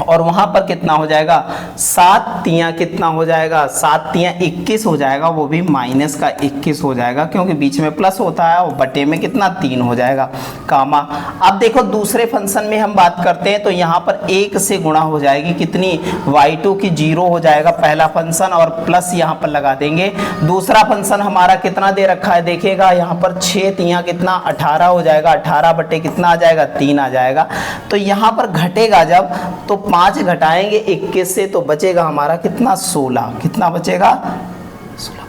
और वहां पर कितना हो जाएगा 7 तियां कितना हो जाएगा 7 तियां 21 हो जाएगा, वो भी माइनस का 21 हो जाएगा, क्योंकि बीच में प्लस होता है, और बटे में कितना 3 हो जाएगा कामा। अब देखो दूसरे फंक्शन में हम बात करते हैं, तो यहाँ पर 1 से गुणा हो जाएगी कितनी y2 की 0 हो जाएगा पहला फंक्शन, और प्लस यहाँ पर लगा देंगे। दूसरा फंक्शन हमारा कितना दे रखा है, देखिएगा यहाँ पर 6 तियां कितना 18 हो जाएगा, 18 बटे कितना आ जाएगा 3 आ जाएगा। तो यहाँ पर घटेगा जब, तो 5 घटाएंगे 21 से तो बचेगा हमारा कितना 16, कितना बचेगा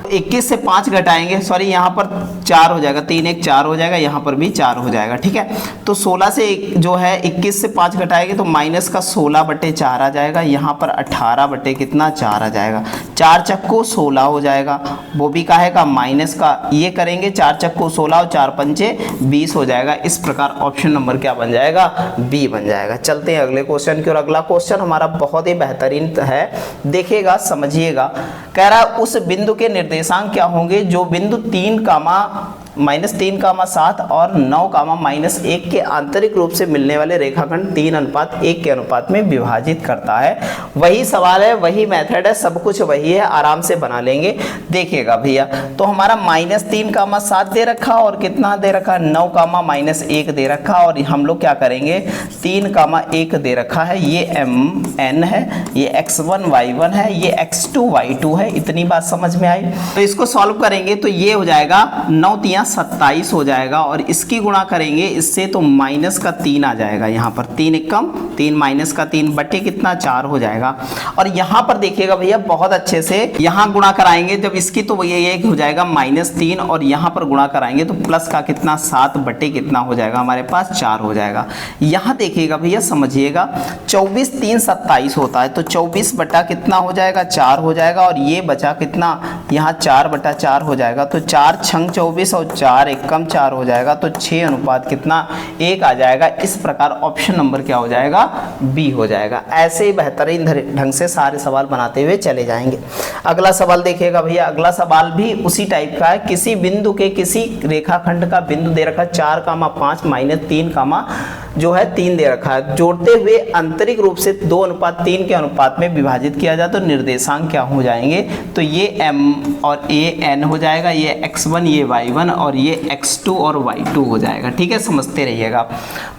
21 से 5 घटाएंगे, सॉरी यहाँ पर 4 हो जाएगा, 3 1 4 हो जाएगा, यहाँ पर भी 4 हो जाएगा। ठीक है, तो 16 से जो है 21 से 5 घटाएंगे तो माइनस का 16 बटे 4 आ जाएगा, यहाँ पर 18 बटे कितना 4 आ जाएगा, 4 चक्को 16 हो जाएगा, वो भी काहे का माइनस का, ये करेंगे 4 चक्को 16 और 4 पंचे 20 हो जाएगा। इस प्रकार ऑप्शन नंबर क्या बन जाएगा, बी बन जाएगा। चलते हैं अगले क्वेश्चन की ओर। अगला क्वेश्चन हमारा बहुत ही बेहतरीन है, देखिएगा समझिएगा। कह रहा है उस बिंदु के निर्देशांक क्या होंगे जो बिंदु 3,-3,7 और 9,-1 के आंतरिक रूप से मिलने वाले रेखाखंड 3:1 के अनुपात में विभाजित करता है। वही सवाल है, वही मेथड है, सब कुछ वही है, आराम से बना लेंगे। देखिएगा भैया, तो हमारा -3,7 दे रखा और कितना दे रखा 9,-1 दे रखा, और हम लोग क्या करेंगे 3,1 दे रखा है, ये mn है, ये x1 y1 है, ये x2 y2 है। इतनी बात समझ में आई। तो इसको सॉल्व करेंगे तो ये हो जाएगा 9 तियां 27 हो जाएगा, और इसकी गुणा करेंगे इससे तो माइनस का 3 आ जाएगा, यहाँ पर 3 एकम 3 माइनस का 3 बटे कितना 4 हो जाएगा। और यहाँ पर देखिएगा भैया बहुत अच्छे से, यहाँ गुणा कराएंगे जब इसकी तो ये हो जाएगा -3, और यहाँ पर गुणा कराएंगे तो प्लस का कितना 7 बटे कितना हो जाएगा हमारे पास 4 हो जाएगा। यहाँ देखिएगा भैया समझिएगा, 24 3 27 होता है, तो 24 बटा कितना हो जाएगा 4 हो जाएगा, और ये बचा कितना यहाँ 4 बटा 4 हो जाएगा, तो 4 छंग 24 और 4 एकम 4 हो जाएगा, तो 6 अनुपात कितना 1 आ जाएगा। इस प्रकार ऑप्शन नंबर क्या हो जाएगा, बी हो जाएगा। ऐसे ही बेहतरीन ढंग से सारे सवाल बनाते हुए चले जाएंगे। अगला सवाल देखिएगा भैया, अगला सवाल भी उसी टाइप का है। किसी बिंदु के किसी रेखाखंड का बिंदु दे रखा 4,5 -3, जो है 3 दे रखा है, जोड़ते हुए आंतरिक रूप से 2:3 के अनुपात में विभाजित किया जाए तो निर्देशांक क्या हो जाएंगे, तो ये m और ये n हो जाएगा, ये x1 ये y1 और ये x2 और y2 हो जाएगा। ठीक है, समझते रहिएगा।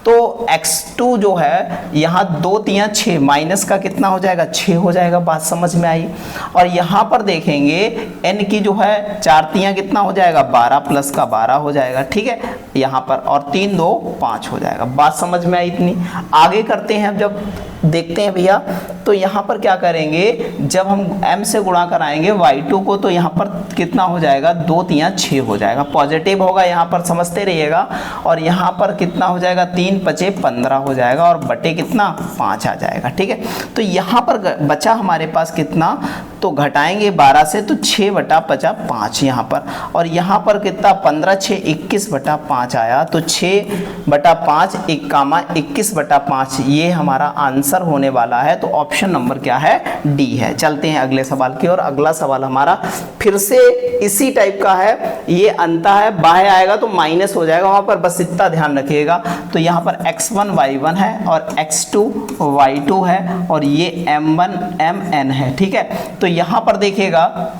तो x2 जो है यहाँ 2 तियां 6, माइनस का कितना हो जाएगा 6 हो जाएगा, बात समझ में आई। और यहाँ पर देखेंगे n की जो है 4 तियां कितना हो जाएगा 12 प्लस का 12 हो जाएगा। ठीक है, यहाँ पर और 3 2 5 हो जाएगा, बात समझ में आई इतनी। आगे करते हैं, अब जब देखते हैं भैया, तो यहाँ पर क्या करेंगे, जब हम m से गुणा कराएंगे y2 को, तो यहाँ पर कितना हो जाएगा 2 तियां 6 हो जाएगा, पॉजिटिव होगा यहाँ पर, समझते रहिएगा। और यहाँ पर कितना हो जाएगा 3 5 15 हो जाएगा, और बटे कितना 5 आ जाएगा। ठीक है, तो यहाँ पर बचा हमारे पास कितना, तो घटाएंगे 12 से तो 6/5 यहाँ पर, और यहाँ पर कितना 15 6 21/5 आया, तो 6/5 21/5 ये हमारा आंसर होने वाला है। तो ऑप्शन नंबर क्या है, डी है। चलते हैं अगले सवाल की ओर। अगला सवाल हमारा फिर से इसी टाइप का है, ये अंता है, बाह्य आएगा तो माइनस हो जाएगा वहां पर, बस इतना ध्यान रखिएगा। तो यहाँ पर x1 y1 है और x2 y2 है और ये m1 mn है, ठीक है। तो यहाँ पर देखिएगा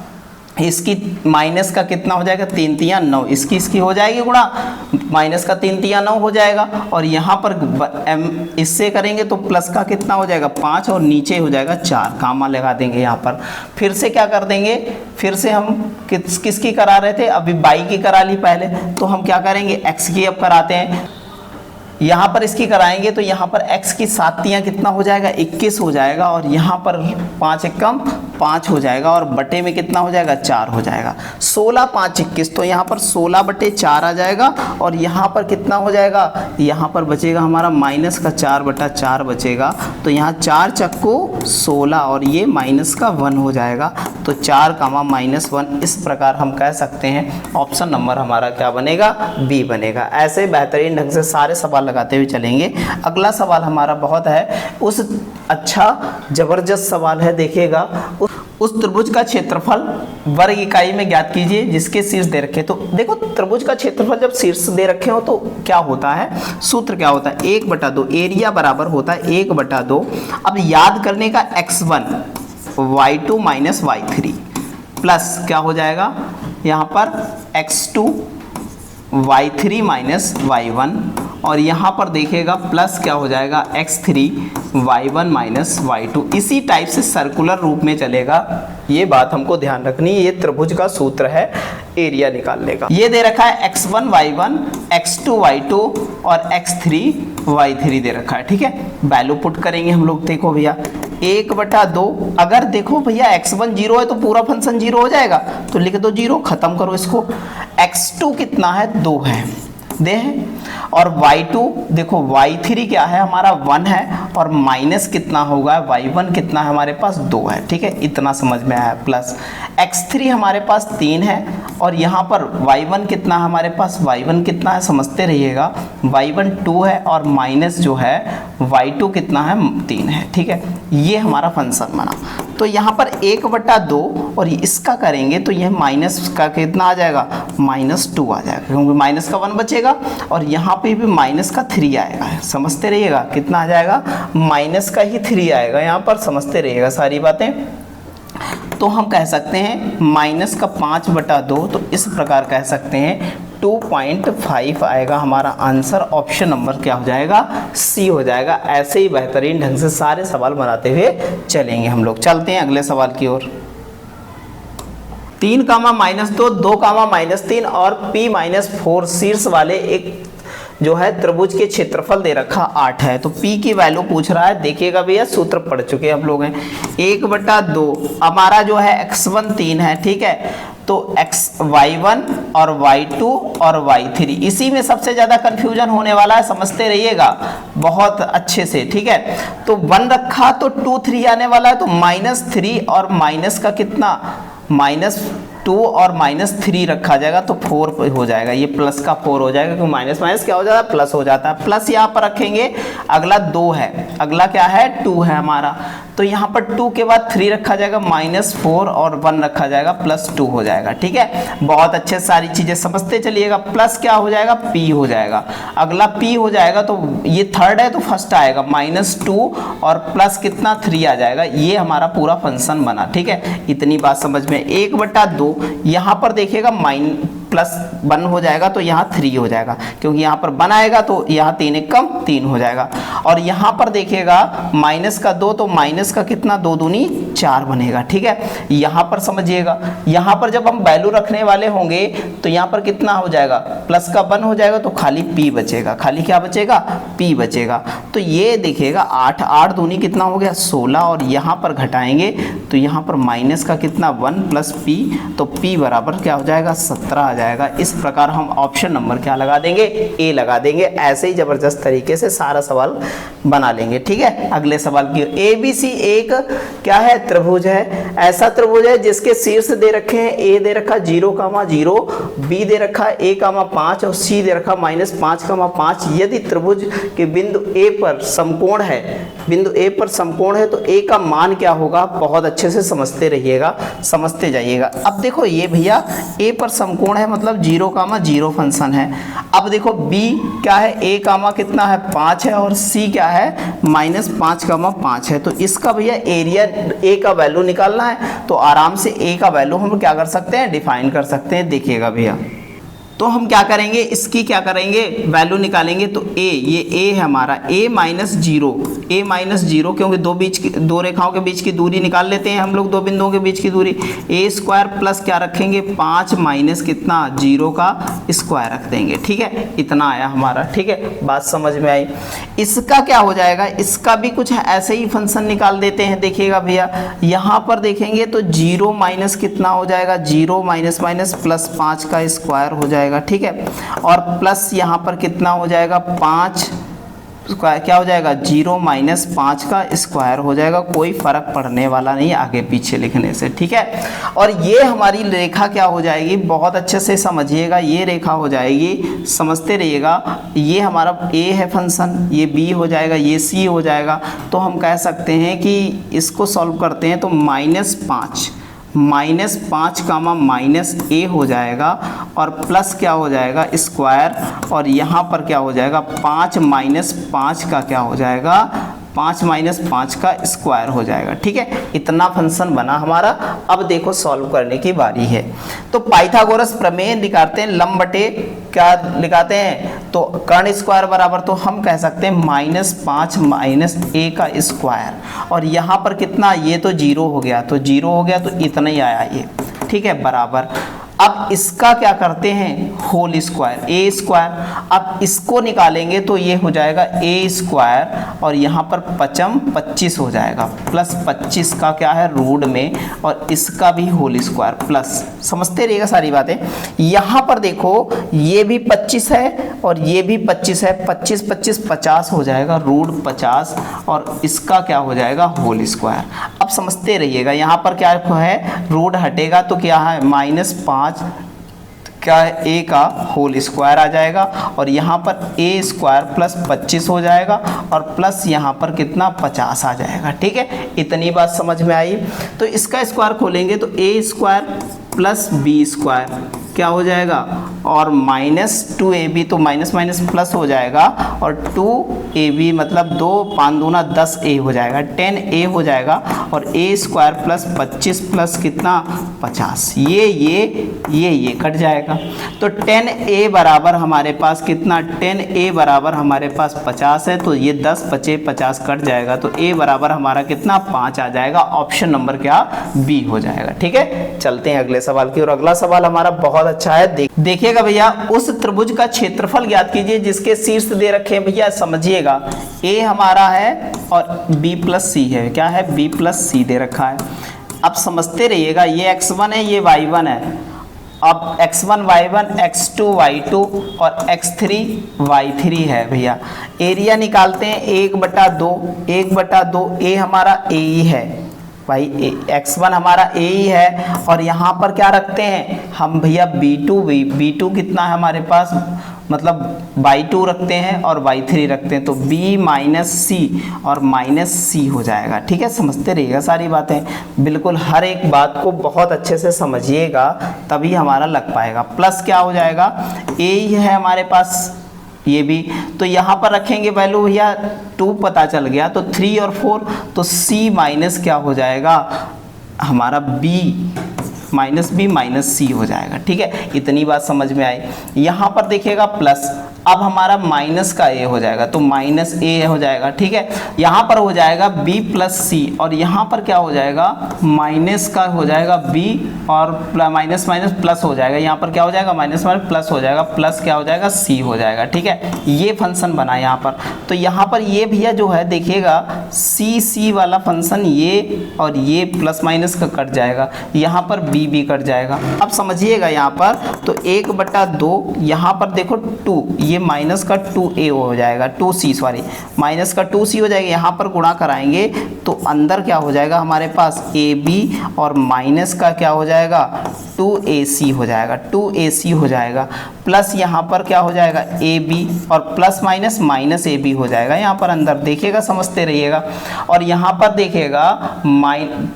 इसकी माइनस का कितना हो जाएगा, 3 3 9, इसकी हो जाएगी गुणा, माइनस का 3 3 9 हो जाएगा, और यहाँ पर इससे करेंगे तो प्लस का कितना हो जाएगा 5 और नीचे हो जाएगा 4, कामा लगा देंगे यहाँ पर। फिर से क्या कर देंगे, फिर से हम किसकी करा रहे थे, अभी बाई की करा ली पहले, तो हम क्या करेंगे एक्स की अब कराते हैं। यहाँ पर इसकी कराएंगे तो यहाँ पर x की 7 तियाँ कितना हो जाएगा 21 हो जाएगा, और यहाँ पर 5 एकम 5 हो जाएगा, और बटे में कितना हो जाएगा 4 हो जाएगा। 16 5 21, तो यहाँ पर 16/4 आ जाएगा, और यहाँ पर कितना हो जाएगा, यहाँ पर बचेगा हमारा माइनस का 4/4 बचेगा। तो यहाँ 4 चक्कू 16 और ये माइनस का 1 हो जाएगा, तो 4 -1 इस प्रकार हम कह सकते हैं ऑप्शन नंबर हमारा क्या बनेगा, बी बनेगा। ऐसे बेहतरीन ढंग से सारे सवाल लगाते हुए चलेंगे। अगला सवाल हमारा बहुत है उस अच्छा जबरदस्त सवाल है, देखिएगा। उस त्रिभुज का क्षेत्रफल वर्ग इकाई में ज्ञात कीजिए जिसके शीर्ष दे रखे। तो देखो त्रिभुज का क्षेत्रफल जब शीर्ष दे रखे हो तो क्या होता है, सूत्र क्या होता है, 1/2, एरिया बराबर होता है 1/2। अब याद करने का x1 y2 - y3 प्लस क्या हो जाएगा यहाँ पर x2 y3 - y1, और यहाँ पर देखिएगा प्लस क्या हो जाएगा x3 y1 - y2। इसी टाइप से सर्कुलर रूप में चलेगा, ये बात हमको ध्यान रखनी है। ये त्रिभुज का सूत्र है एरिया निकालने का। ये दे रखा है x1 y1 x2 y2 और x3 y3 दे रखा है, ठीक है। वैल्यू पुट करेंगे हम लोग, देखो भैया 1/2, अगर देखो भैया x1 0 है तो पूरा फंक्शन 0 हो जाएगा, तो लिख दो 0, खत्म करो इसको। x2 कितना है 2 है, दे है, और y2 देखो y3 क्या है हमारा 1 है, और माइनस कितना होगा y1 कितना है हमारे पास 2 है, ठीक है। इतना समझ में आया। प्लस x3 हमारे पास 3 है, और यहाँ पर y1 कितना है हमारे पास, y1 कितना है समझते रहिएगा, y1 2 है, और माइनस जो है y2 कितना है 3 है, ठीक है। ये हमारा फंक्शन बना। तो यहाँ पर 1/2 और इसका करेंगे तो यह माइनस का कितना आ जाएगा, -2 आ जाएगा, क्योंकि माइनस का 1 बचेगा, और यहाँ पे भी माइनस का 3 आएगा, समझते रहिएगा। कितना आ जाएगा, माइनस का ही 3 आएगा यहाँ पर, समझते रहिएगा सारी बातें। तो हम कह सकते हैं माइनस का 5/2, तो इस प्रकार कह सकते हैं 2.5 आएगा हमारा आंसर। ऑप्शन नंबर क्या हो जाएगा, सी हो जाएगा। ऐसे ही बेहतरीन ढंग से सारे सवाल बनाते हुए चलेंगे हम लोग। चलते हैं अगले सवाल की ओर। 3, -2, 2, -3 और p -4 शीर्ष वाले एक जो है त्रिभुज के क्षेत्रफल दे रखा 8 है। तो p की वैल्यू पूछ रहा है, देखिएगा भैया सूत्र पढ़ चुके हम लोग हैं। 1/2 हमारा जो है x1 3 है, ठीक है। तो y1 और y2 और y3, इसी में सबसे ज्यादा कंफ्यूजन होने वाला है, समझते रहिएगा बहुत अच्छे से, ठीक है। तो 1 रखा तो 2 3 आने वाला है, तो -3 और माइनस का कितना, -2 और -3 रखा जाएगा तो 4 हो जाएगा, ये प्लस का 4 हो जाएगा, क्योंकि माइनस माइनस क्या हो जाता है, प्लस हो जाता है। प्लस यहाँ पर रखेंगे, अगला 2 है, अगला क्या है 2 है हमारा, तो यहाँ पर 2 के बाद 3 रखा जाएगा, -4 और 1 रखा जाएगा, +2 हो जाएगा, ठीक है। बहुत अच्छे सारी चीजें समझते चलिएगा। प्लस क्या हो जाएगा, p हो जाएगा, अगला p हो जाएगा, तो ये थर्ड है तो फर्स्ट आएगा -2 और प्लस कितना 3 आ जाएगा। ये हमारा पूरा फंक्शन बना, ठीक है। इतनी बात समझ में। 1/2 यहाँ पर देखिएगा +1 हो जाएगा, तो यहाँ 3 हो जाएगा, क्योंकि यहाँ पर 1 आएगा तो यहाँ 3 एक कम 3 हो जाएगा। और यहाँ पर देखिएगा माइनस का 2, तो माइनस का कितना 2 दूनी 4 बनेगा, ठीक है। यहाँ पर समझिएगा, यहाँ पर जब हम वैल्यू रखने वाले होंगे तो यहाँ पर कितना हो जाएगा, प्लस का 1 हो जाएगा, तो खाली p बचेगा, खाली क्या बचेगा, p बचेगा। तो ये देखिएगा 8 दूनी कितना हो गया 16, और यहाँ पर घटाएंगे तो यहाँ पर माइनस का कितना 1 + p, तो p बराबर क्या हो जाएगा 17 आ जाएगा। जाएगा। इस प्रकार हम ऑप्शन नंबर क्या लगा देंगे, ए लगा देंगे। ऐसे ही जबरदस्त तरीके से सारा सवाल बना लेंगे। ठीक है, अगले सवाल की ए बी सी एक क्या है, त्रिभुज है। ऐसा त्रिभुज है जिसके शीर्ष दे रखे हैं, ए दे रखा 0,0, बी दे रखा a,5 और सी दे रखा -5,5। यदि त्रिभुज के बिंदु ए पर समकोण है, बिंदु ए पर समकोण है, तो ए का मान क्या होगा, बहुत अच्छे से समझते रहिएगा, समझते जाइएगा। अब देखो ये भैया ए पर समकोण है मतलब 0,0 फंक्शन है। अब देखो बी क्या है, ए कामा कितना है 5 है और सी क्या है -5,5 है। तो इसका भैया एरिया ए का वैल्यू निकालना है, तो आराम से ए का वैल्यू हम क्या कर सकते हैं, डिफाइन कर सकते हैं। देखिएगा भैया, तो हम क्या करेंगे, इसकी क्या करेंगे, वैल्यू निकालेंगे। तो ए, ये ए है हमारा, a माइनस जीरो, क्योंकि दो रेखाओं के बीच की दूरी निकाल लेते हैं हम लोग, दो बिंदुओं के बीच की दूरी। ए स्क्वायर प्लस क्या रखेंगे, 5 माइनस कितना, 0 का स्क्वायर रख देंगे। ठीक है, इतना आया हमारा। ठीक है, बात समझ में आई। इसका क्या हो जाएगा, इसका भी कुछ ऐसे ही फंक्शन निकाल देते हैं। देखिएगा भैया, यहाँ पर देखेंगे तो 0 माइनस कितना हो जाएगा, 0 माइनस माइनस प्लस 5 का स्क्वायर हो जाएगा। ठीक है, और प्लस यहाँ पर कितना हो जाएगा, 5 क्या हो जाएगा, 0 माइनस 5 का स्क्वायर हो जाएगा। कोई फर्क पड़ने वाला नहीं आगे पीछे लिखने से। ठीक है, और ये हमारी रेखा क्या हो जाएगी, बहुत अच्छे से समझिएगा, ये रेखा हो जाएगी, समझते रहिएगा। ये हमारा ए है फंक्शन, ये बी हो जाएगा, ये सी हो जाएगा। तो हम कह सकते हैं कि इसको सॉल्व करते हैं तो -5 कामा माइनस ए हो जाएगा और प्लस क्या हो जाएगा, स्क्वायर, और यहाँ पर क्या हो जाएगा, 5 माइनस 5 का क्या हो जाएगा, 5 माइनस 5 का स्क्वायर हो जाएगा। ठीक है, इतना फंक्शन बना हमारा। अब देखो सॉल्व करने की बारी है। तो पाइथागोरस प्रमेय निकालते हैं, लंब बटे क्या लिखाते हैं, तो कर्ण स्क्वायर बराबर, तो हम कह सकते हैं -5 माइनस ए का स्क्वायर, और यहाँ पर कितना, ये तो 0 हो गया, तो 0 हो गया, तो इतना ही आया ये। ठीक है, बराबर। अब इसका क्या करते हैं, होल स्क्वायर, ए स्क्वायर। अब इसको निकालेंगे तो ये हो जाएगा ए स्क्वायर, और यहाँ पर 25 हो जाएगा, प्लस 25 का क्या है रूट में, और इसका भी होल स्क्वायर प्लस। समझते रहिएगा सारी बातें। यहाँ पर देखो ये भी 25 है और ये भी 25 है, 25 25 50 हो जाएगा, रूट 50, और इसका क्या हो जाएगा, होल स्क्वायर। अब समझते रहिएगा, यहाँ पर क्या है, रूट हटेगा तो क्या है, -5 क्या है, ए का होल स्क्वायर आ जाएगा, और यहाँ पर ए स्क्वायर प्लस 25 हो जाएगा, और प्लस यहाँ पर कितना, 50 आ जाएगा। ठीक है, इतनी बात समझ में आई। तो इसका स्क्वायर खोलेंगे तो ए स्क्वायर प्लस बी स्क्वायर क्या हो जाएगा, और -2ab, तो माइनस माइनस प्लस हो जाएगा, और 2ab मतलब 2 5 दूना 10a हो जाएगा, 10a हो जाएगा, और a स्क्वायर प्लस 25 प्लस कितना, 50। ये कट जाएगा, तो 10a बराबर हमारे पास कितना, 10a बराबर हमारे पास 50 है, तो ये 10 बचे 50 कट जाएगा, तो a बराबर हमारा कितना, 5 आ जाएगा। ऑप्शन नंबर क्या, बी हो जाएगा। ठीक है, चलते हैं अगले सवाल की, और अगला सवाल हमारा बहुत अच्छा है। देखिएगा भैया, उस त्रिभुज का क्षेत्रफल ज्ञात कीजिए जिसके शीर्ष दे रखे हैं। भैया समझिएगा, ए हमारा है और बी प्लस सी है, क्या है, बी प्लस सी दे रखा है। अब समझते रहिएगा, ये x1 है, ये y1 है। अब x1 y1, x2 y2 और x3 y3 है। भैया एरिया निकालते हैं, 1/2, ए हमारा ए ही है भाई, x1 हमारा a ही है, और यहाँ पर क्या रखते हैं हम भैया, b2 कितना है हमारे पास, मतलब y2 रखते हैं और y3 रखते हैं, तो b माइनस सी और माइनस सी हो जाएगा। ठीक है, समझते रहिएगा सारी बातें, बिल्कुल हर एक बात को बहुत अच्छे से समझिएगा, तभी हमारा लग पाएगा। प्लस क्या हो जाएगा, a ही है हमारे पास, ये भी, तो यहाँ पर रखेंगे वैल्यू भैया, 2 पता चल गया, तो 3 और 4, तो c माइनस क्या हो जाएगा हमारा, b माइनस बी माइनस सी हो जाएगा। ठीक है, इतनी बात समझ में आई। यहाँ पर देखिएगा प्लस, अब हमारा माइनस का ए हो जाएगा, तो माइनस ए हो जाएगा। ठीक है, यहाँ पर हो जाएगा बी प्लस सी, और यहाँ पर क्या हो जाएगा, माइनस का हो जाएगा बी, और माइनस माइनस प्लस हो जाएगा, यहाँ पर क्या हो जाएगा, माइनस माइनस प्लस हो जाएगा, प्लस क्या हो जाएगा, सी हो जाएगा। ठीक है, ये फंक्शन बना यहाँ पर। तो यहाँ पर ये भैया जो है देखिएगा, सी वाला फंक्शन ये और ये प्लस माइनस का कट जाएगा, यहाँ पर बी बी कट जाएगा। अब समझिएगा यहाँ पर तो 1/2 यहाँ पर देखो 2, ये माइनस का 2a हो जाएगा, 2c सॉरी माइनस का 2c हो जाएगा। यहाँ पर गुणा कराएंगे तो अंदर क्या हो जाएगा हमारे पास ab और माइनस का क्या हो जाएगा 2ac हो जाएगा, 2ac हो जाएगा, प्लस यहाँ पर क्या हो जाएगा ab और प्लस माइनस माइनस ab हो जाएगा। यहाँ पर अंदर देखिएगा, समझते रहिएगा। और यहाँ पर देखिएगा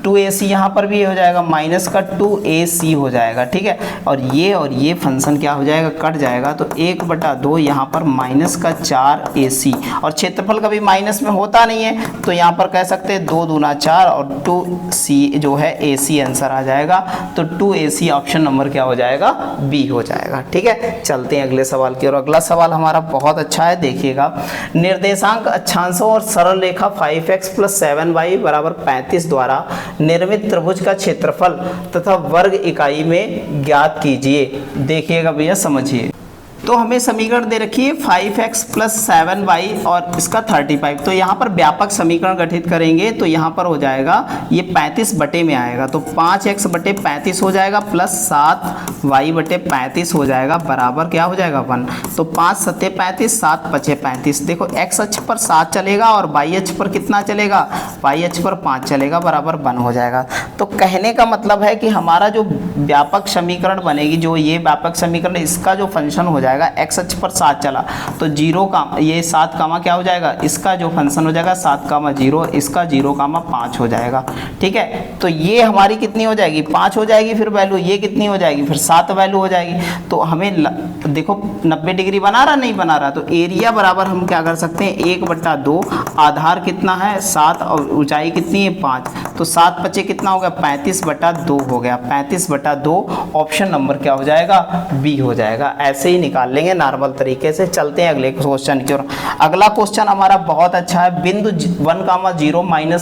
2ac यहाँ पर भी हो जाएगा, माइनस का 2ac हो जाएगा, ठीक है। और ये फंक्शन क्या हो जाएगा, कट जाएगा। तो 1/2 यहाँ पर माइनस का 4ac, और क्षेत्रफल कभी माइनस में होता नहीं है तो यहाँ पर कह सकते हैं 2 दूना 4 और 2c जो है ac आंसर आ जाएगा। तो 2ac ऑप्शन नंबर क्या हो जाएगा, बी हो जाएगा, ठीक है। चलते हैं अगले सवाल की ओर। अगला सवाल हमारा बहुत अच्छा है, देखिएगा। निर्देशांक अक्षांशों और सरल रेखा 5x + 7y = 35 द्वारा निर्मित त्रिभुज का क्षेत्रफल तथा वर्ग इकाई में ज्ञात कीजिए। देखिएगा भैया, समझिए। तो हमें समीकरण दे रखी है 5x + 7y और इसका 35। तो यहाँ पर व्यापक समीकरण गठित करेंगे तो यहाँ पर हो जाएगा ये 35 बटे में आएगा, तो 5x बटे 35 हो जाएगा प्लस 7y बटे 35 हो जाएगा बराबर क्या हो जाएगा 1। तो 5 × 7 = 35, 7 × 5 = 35। देखो x अक्ष पर 7 चलेगा और y अक्ष पर कितना चलेगा, y अक्ष पर 5 चलेगा, बराबर 1 हो जाएगा। तो कहने का मतलब है कि हमारा जो व्यापक समीकरण बनेगी, जो ये व्यापक समीकरण इसका जो फंक्शन हो जाएगा x अक्ष पर 7 चला तो 0 का ये 7 कामा क्या हो जाएगा, इसका जो फंक्शन हो जाएगा 7 कामा 0, इसका 0 कामा 5 हो जाएगा, ठीक है। तो ये हमारी कितनी हो जाएगी, 5 हो जाएगी, फिर वैल्यू ये कितनी हो जाएगी, फिर 7 वैल्यू हो जाएगी। तो हमें देखो 90 डिग्री बना रहा नहीं बना रहा, तो एरिया बराबर हम क्या कर सकते हैं 1/2, आधार कितना है 7 और ऊंचाई कितनी है 5, तो 7 × 5 कितना हो गया 35/2 हो गया, 35/2 ऑप्शन नंबर क्या हो जाएगा, बी हो जाएगा। ऐसे ही निकाल लेंगे नॉर्मल तरीके से। चलते हैं अगले क्वेश्चन की ओर। अगला क्वेश्चन हमारा बहुत अच्छा है। बिंदु 1, 0, -1,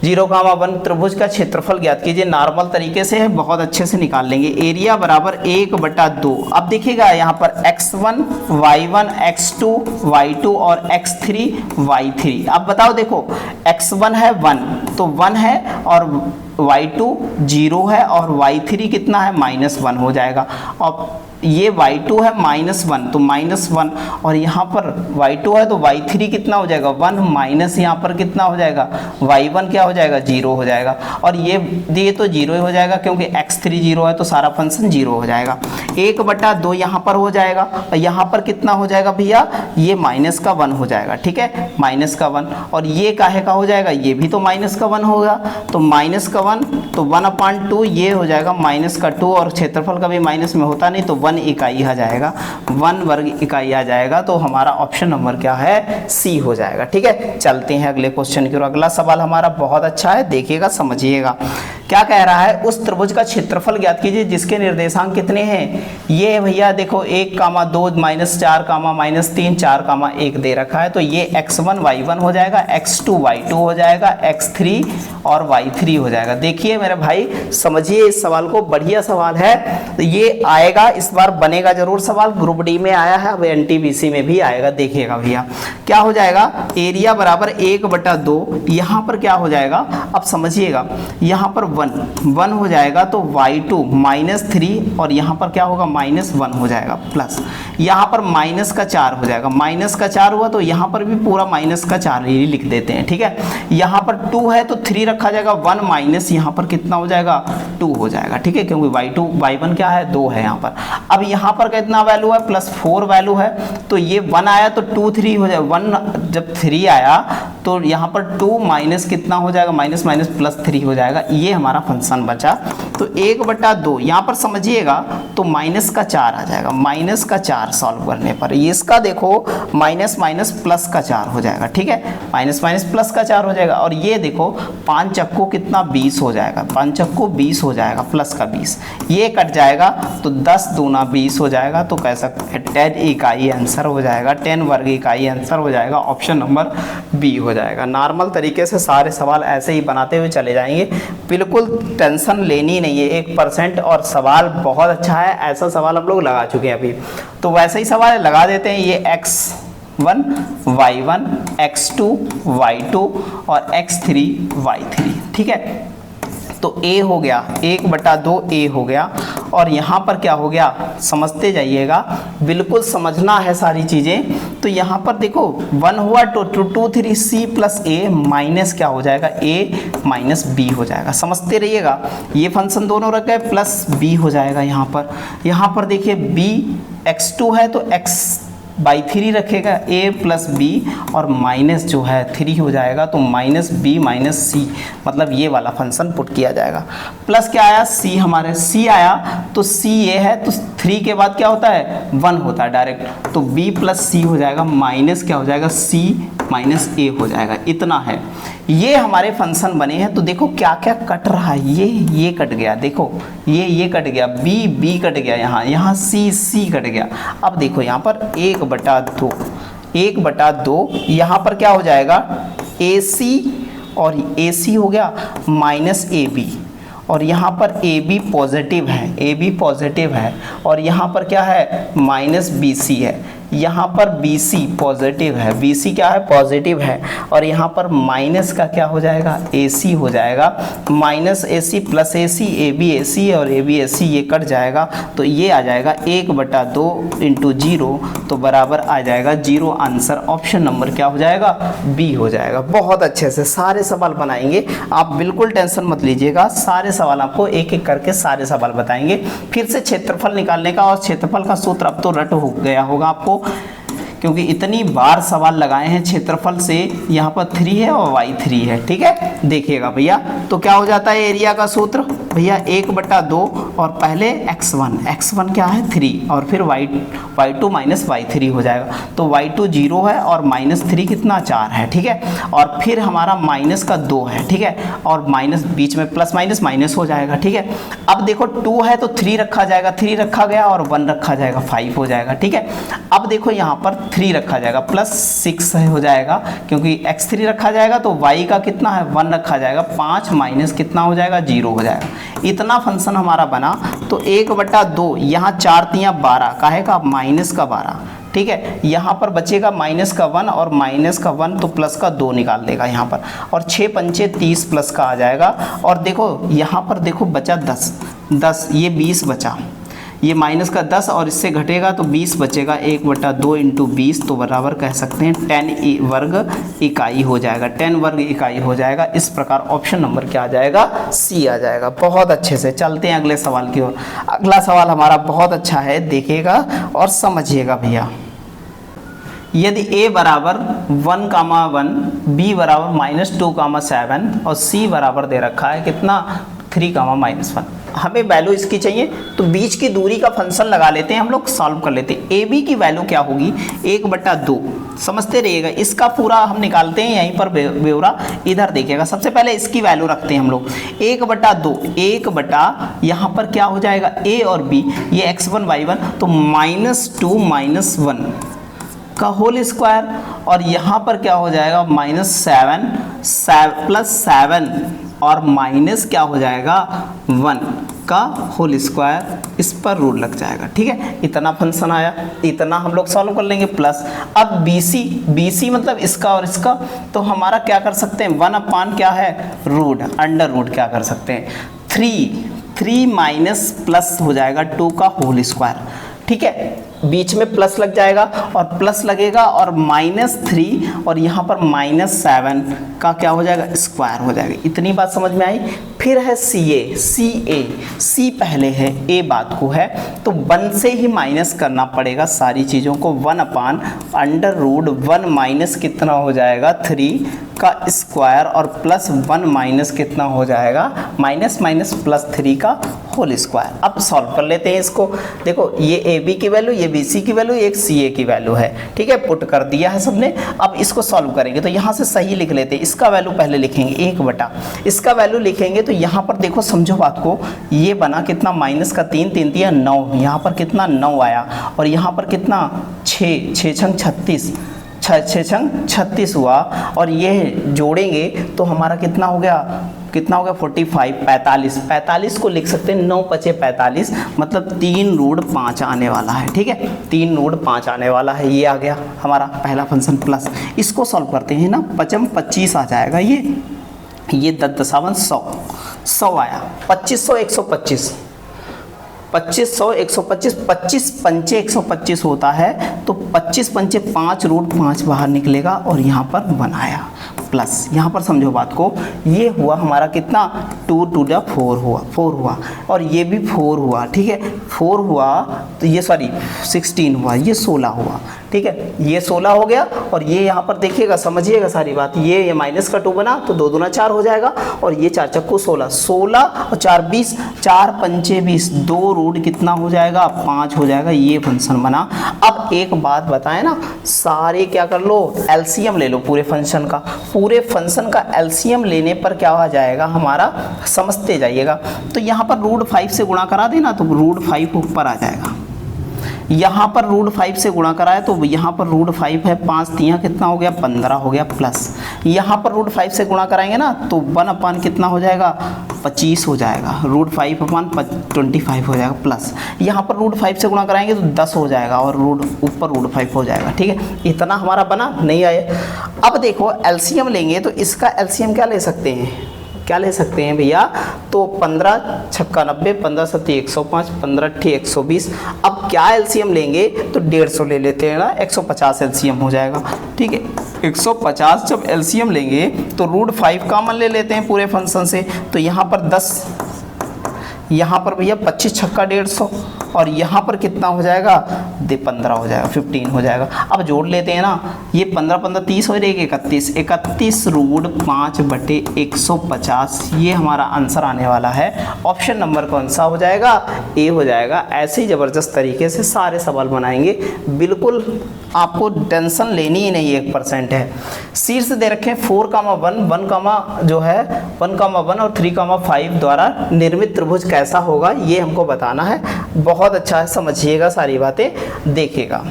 0, 1 त्रिभुज का क्षेत्रफल ज्ञात कीजिए। नॉर्मल तरीके से है, बहुत अच्छे से निकाल लेंगे। एरिया बराबर 1/2। अब देखिएगा यहाँ पर x1 y1 x2 y2 और x3 y3। अब बताओ, देखो x1 है 1 तो 1 है और y2 0 है और y3 कितना है -1 हो जाएगा। और ये y2 है -1 तो -1 और यहाँ पर y2 है तो y3 कितना हो जाएगा 1 माइनस यहाँ पर कितना हो जाएगा y1 क्या हो जाएगा 0 हो जाएगा। और ये तो 0 ही हो जाएगा क्योंकि x3 0 है तो सारा फंक्शन 0 हो जाएगा। 1/2 यहाँ पर हो जाएगा और यहाँ पर कितना हो जाएगा भैया, ये -1 हो जाएगा, ठीक है, -1। और ये काहे का हो जाएगा, ये भी तो -1 होगा, तो -1 तो 1/2 ये हो जाएगा -2 और क्षेत्रफल कभी माइनस में होता नहीं तो 1 इकाई आ जाएगा, 1 वर्ग इकाई आ जाएगा। तो हमारा ऑप्शन नंबर क्या है, सी हो जाएगा, ठीक है। चलते हैं अगले क्वेश्चन की ओर। अगला सवाल हमारा बहुत अच्छा है, देखिएगा, समझिएगा। क्या कह रहा है, उस त्रिभुज का क्षेत्रफल ज्ञात कीजिए जिसके निर्देशांक कितने हैं। ये भैया देखो 1, 2, -4, -3, 4, 1 दे रखा है। तो ये x1 y1 हो जाएगा, x2 y2 हो जाएगा, x3 और y3 हो जाएगा। देखिए मेरे भाई, समझिए इस सवाल को, बढ़िया सवाल है। तो ये आएगा इस बार, बनेगा जरूर सवाल, ग्रुप डी में आया है, अब एनटीपीसी में भी आएगा। देखिएगा भैया क्या हो जाएगा, एरिया बराबर 1/2। यहाँ पर क्या हो जाएगा, अब समझिएगा, यहाँ पर 1 हो जाएगा तो y2 -3 और यहाँ पर क्या होगा -1 हो जाएगा, प्लस यहाँ पर -4 हो जाएगा, -4 हुआ तो यहाँ पर भी पूरा -4 ही लिख देते हैं, ठीक है। यहाँ पर 2 है तो 3 रखा जाएगा, 1 माइनस यहाँ पर कितना हो जाएगा 2 हो जाएगा, ठीक है, क्योंकि y1 क्या है 2 है यहाँ पर। अब यहाँ पर कितना वैल्यू है, +4 वैल्यू है, तो ये 1 आया तो 2 3 हो जाएगा, 1 जब 3 आया तो यहाँ पर 2 माइनस कितना हो जाएगा, -+3 हो जाएगा। ये हमारा फंक्शन बचा। तो 1/2 यहाँ पर समझिएगा तो -4 आ जाएगा, -4 सॉल्व करने पर इसका देखो -+4 हो जाएगा, ठीक है, -+4 हो जाएगा। और ये देखो 5 चक्कू कितना 20 हो जाएगा, 5 चक्कू 20 हो जाएगा, +20 ये कट जाएगा तो 10 दूना 20 हो जाएगा। तो कह सकते हैं 10 इकाई आंसर हो जाएगा, 10 वर्ग इकाई आंसर हो जाएगा, ऑप्शन नंबर बी हो जाएगा। नॉर्मल तरीके से सारे सवाल ऐसे ही बनाते हुए चले जाएंगे, बिल्कुल टेंशन लेनी नहीं है 1%। और सवाल बहुत अच्छा है, ऐसा सवाल हम लोग लगा चुके हैं अभी, तो वैसे ही सवाल लगा देते हैं। ये x1 y1 x2 y2 और x3 y3, ठीक है। तो a हो गया 1/2 a हो गया, और यहाँ पर क्या हो गया समझते जाइएगा, बिल्कुल समझना है सारी चीज़ें। तो यहाँ पर देखो 1 हुआ तो 2 3 c प्लस a माइनस क्या हो जाएगा a माइनस b हो जाएगा, समझते रहिएगा। ये फंक्शन दोनों रख गए प्लस b हो जाएगा। यहाँ पर देखिए b x2 है तो x/3 रखेगा a प्लस b, और माइनस जो है 3 हो जाएगा तो माइनस b माइनस c, मतलब ये वाला फंक्शन पुट किया जाएगा। प्लस क्या आया c, हमारे c आया तो c ये है तो 3 के बाद क्या होता है 1 होता है डायरेक्ट, तो b प्लस c हो जाएगा, माइनस क्या हो जाएगा c माइनस a हो जाएगा। इतना है, ये हमारे फंक्शन बने हैं। तो देखो क्या क्या कट रहा है, ये कट गया, देखो ये कट गया, b कट गया, यहाँ c कट गया। अब देखो यहाँ पर 1/2 यहाँ पर क्या हो जाएगा AC, और AC हो गया माइनस AB, और यहाँ पर AB पॉजिटिव है, और यहाँ पर क्या है माइनस BC है, यहाँ पर BC पॉजिटिव है, BC क्या है पॉजिटिव है, और यहाँ पर माइनस का क्या हो जाएगा AC हो जाएगा, minus AC plus AC, AB AC और AB AC ये कट जाएगा, तो ये आ जाएगा 1/2 इंटू 0, तो बराबर आ जाएगा 0। आंसर ऑप्शन नंबर क्या हो जाएगा B हो जाएगा। बहुत अच्छे से सारे सवाल बनाएंगे, आप बिल्कुल टेंशन मत लीजिएगा, सारे सवाल आपको एक एक करके सारे सवाल बताएंगे। फिर से क्षेत्रफल निकालने का, और क्षेत्रफल का सूत्र अब तो रट हो गया होगा आपको, क्योंकि इतनी बार सवाल लगाए हैं क्षेत्रफल से। यहाँ पर 3 है और y3 है, ठीक है। देखिएगा भैया, तो क्या हो जाता है एरिया का सूत्र भैया 1/2, और पहले x1 क्या है 3, और फिर y2 माइनस y3 हो जाएगा, तो y2 0 है और माइनस 3 कितना 4 है, ठीक है। और फिर हमारा माइनस का 2 है, ठीक है, और माइनस बीच में प्लस माइनस हो जाएगा, ठीक है। अब देखो 2 है तो 3 रखा जाएगा, 3 रखा गया, और 1 रखा जाएगा 5 हो जाएगा, ठीक है। अब देखो यहाँ पर 3 रखा जाएगा प्लस 6 हो जाएगा, क्योंकि x3 रखा जाएगा तो y का कितना है 1 रखा जाएगा, 5 माइनस कितना हो जाएगा 0 हो जाएगा। इतना फंक्शन हमारा बना। तो 1/2 यहाँ 4 तियाँ 12 काहे का माइनस का 12, ठीक है। यहाँ पर बचेगा माइनस का 1 और माइनस का 1, तो प्लस का 2 निकाल देगा यहाँ पर, और 6 पंचे 30 प्लस का आ जाएगा। और देखो यहाँ पर देखो बचा 10, ये 20 बचा, ये माइनस का 10 और इससे घटेगा तो 20 बचेगा, 1/2 इंटू 20, तो बराबर कह सकते हैं 10 वर्ग इकाई हो जाएगा, 10 वर्ग इकाई हो जाएगा। इस प्रकार ऑप्शन नंबर क्या आ जाएगा सी आ जाएगा। बहुत अच्छे से चलते हैं अगले सवाल की ओर। अगला सवाल हमारा बहुत अच्छा है, देखिएगा और समझिएगा भैया। यदि a बराबर 1,1, b बराबर -2,7 और c बराबर दे रखा है कितना 3,-1, हमें वैल्यू इसकी चाहिए, तो बीच की दूरी का फंक्शन लगा लेते हैं हम लोग, सॉल्व कर लेते हैं। ए बी की वैल्यू क्या होगी 1/2, समझते रहिएगा, इसका पूरा हम निकालते हैं यहीं पर ब्यौरा। इधर देखिएगा, सबसे पहले इसकी वैल्यू रखते हैं हम लोग 1/2, 1 यहाँ पर क्या हो जाएगा a और b, ये x1 y1, तो -2 - 1 का होल स्क्वायर, और यहाँ पर क्या हो जाएगा -7 प्लस 7 और माइनस क्या हो जाएगा 1 का होल स्क्वायर, इस पर रूल लग जाएगा, ठीक है। इतना फंक्शन आया, इतना हम लोग सॉल्व कर लेंगे। प्लस अब BC मतलब इसका और इसका, तो हमारा क्या कर सकते हैं 1/, क्या है रूट, अंडर रूट क्या कर सकते हैं 3 माइनस प्लस हो जाएगा 2 का होल स्क्वायर, ठीक है। बीच में प्लस लग जाएगा और प्लस लगेगा और -3 और यहाँ पर -7 का क्या हो जाएगा स्क्वायर हो जाएगा। इतनी बात समझ में आई। फिर है C पहले है A बात को है, तो 1 से ही माइनस करना पड़ेगा सारी चीज़ों को। 1/√1 माइनस कितना हो जाएगा 3 का स्क्वायर, और प्लस 1 माइनस कितना हो जाएगा -+3 का होल स्क्वायर। अब सॉल्व कर लेते हैं इसको। देखो ये AB की वैल्यू, ये BC की वैल्यू, एक CA की वैल्यू है, ठीक है, पुट कर दिया है सबने। अब इसको सॉल्व करेंगे तो यहाँ से सही लिख लेते हैं। इसका वैल्यू पहले लिखेंगे 1/, इसका वैल्यू लिखेंगे तो यहाँ पर देखो समझो बात को, ये बना कितना -3, 3 × 9, यहाँ पर कितना 9 आया, और यहाँ पर कितना 6 6 × 36 हुआ, और ये जोड़ेंगे तो हमारा कितना हो गया 45 45 को लिख सकते हैं 9 × 5 = 45, मतलब 3√5 आने वाला है, ठीक है, 3√5 आने वाला है। ये आ गया हमारा पहला फंक्शन। प्लस इसको सॉल्व करते हैं ना, 5 × 25 आ जाएगा, ये 10 × 100 100 आया, 2500 125, 2500 125, 25 पंचे 125 होता है, तो 25 पंचे 5 रूट 5 बाहर निकलेगा और यहाँ पर 1 आया प्लस, यहाँ पर समझो बात को, ये हुआ हमारा कितना 2 टू द 4 हुआ और ये भी 4 हुआ, ठीक है 4 हुआ तो ये सॉरी 16 हुआ, ये 16 हुआ, ठीक है ये 16 हो गया और ये यहाँ पर देखिएगा समझिएगा सारी बात, ये माइनस का 2 बना तो 2 दूना 4 हो जाएगा और ये 4 चक्कू 16, 16 और 4 20, 4 पंचे 20, 2 रूट कितना हो जाएगा 5 हो जाएगा, ये फंक्शन बना। अब एक बात बताएं ना, सारे क्या कर लो एलसीएम ले लो पूरे फंक्शन का, पूरे फंक्शन का एलसीएम लेने पर क्या हो जाएगा हमारा, समझते जाइएगा। तो यहाँ पर रूट 5 से गुणा करा देना तो रूट 5 ऊपर आ जाएगा, यहाँ पर रूट 5 से गुणा कराए तो यहाँ पर रूट 5 है, 5 तियाँ कितना हो गया 15 हो गया प्लस, यहाँ पर रूट 5 से गुणा कराएंगे ना तो 1 अपान कितना हो जाएगा 25 हो जाएगा, रूट 5 अपान 25 हो जाएगा प्लस, यहाँ पर रूट 5 से गुणा कराएंगे तो 10 हो जाएगा और रूट ऊपर रूट 5 हो जाएगा, ठीक है इतना हमारा बना नहीं आया। अब देखो एलसीएम लेंगे तो इसका एलसीएम क्या ले सकते हैं, क्या ले सकते हैं भैया, तो 15 छक्का 90, 15 सत्ती 105, 15 अट्ठी 120। अब क्या एलसीएम लेंगे तो 150 ले लेते हैं ना, 150 एलसीएम हो जाएगा, ठीक है 150 जब एलसीएम लेंगे तो रूट 5 कॉमन ले लेते हैं पूरे फंक्शन से, तो यहाँ पर 10, यहाँ पर भैया 25 छक्का 150 और यहाँ पर कितना हो जाएगा 15 हो जाएगा, 15 हो जाएगा। अब जोड़ लेते हैं ना, ये 15 15 30 हो जाएगी 31, 31 रूट 5 बटे 150, ये हमारा आंसर आने वाला है। ऑप्शन नंबर कौन सा हो जाएगा, ए हो जाएगा। ऐसे ही ज़बरदस्त तरीके से सारे सवाल बनाएंगे, बिल्कुल आपको टेंशन लेनी ही नहीं, 1% है। शीर्ष दे रखे 4,1, 1, जो है 1,1 और 3,5 द्वारा निर्मित त्रिभुज कैसा होगा ये हमको बताना है। बहुत अच्छा है, समझिएगा सारी बातें देखिएगा।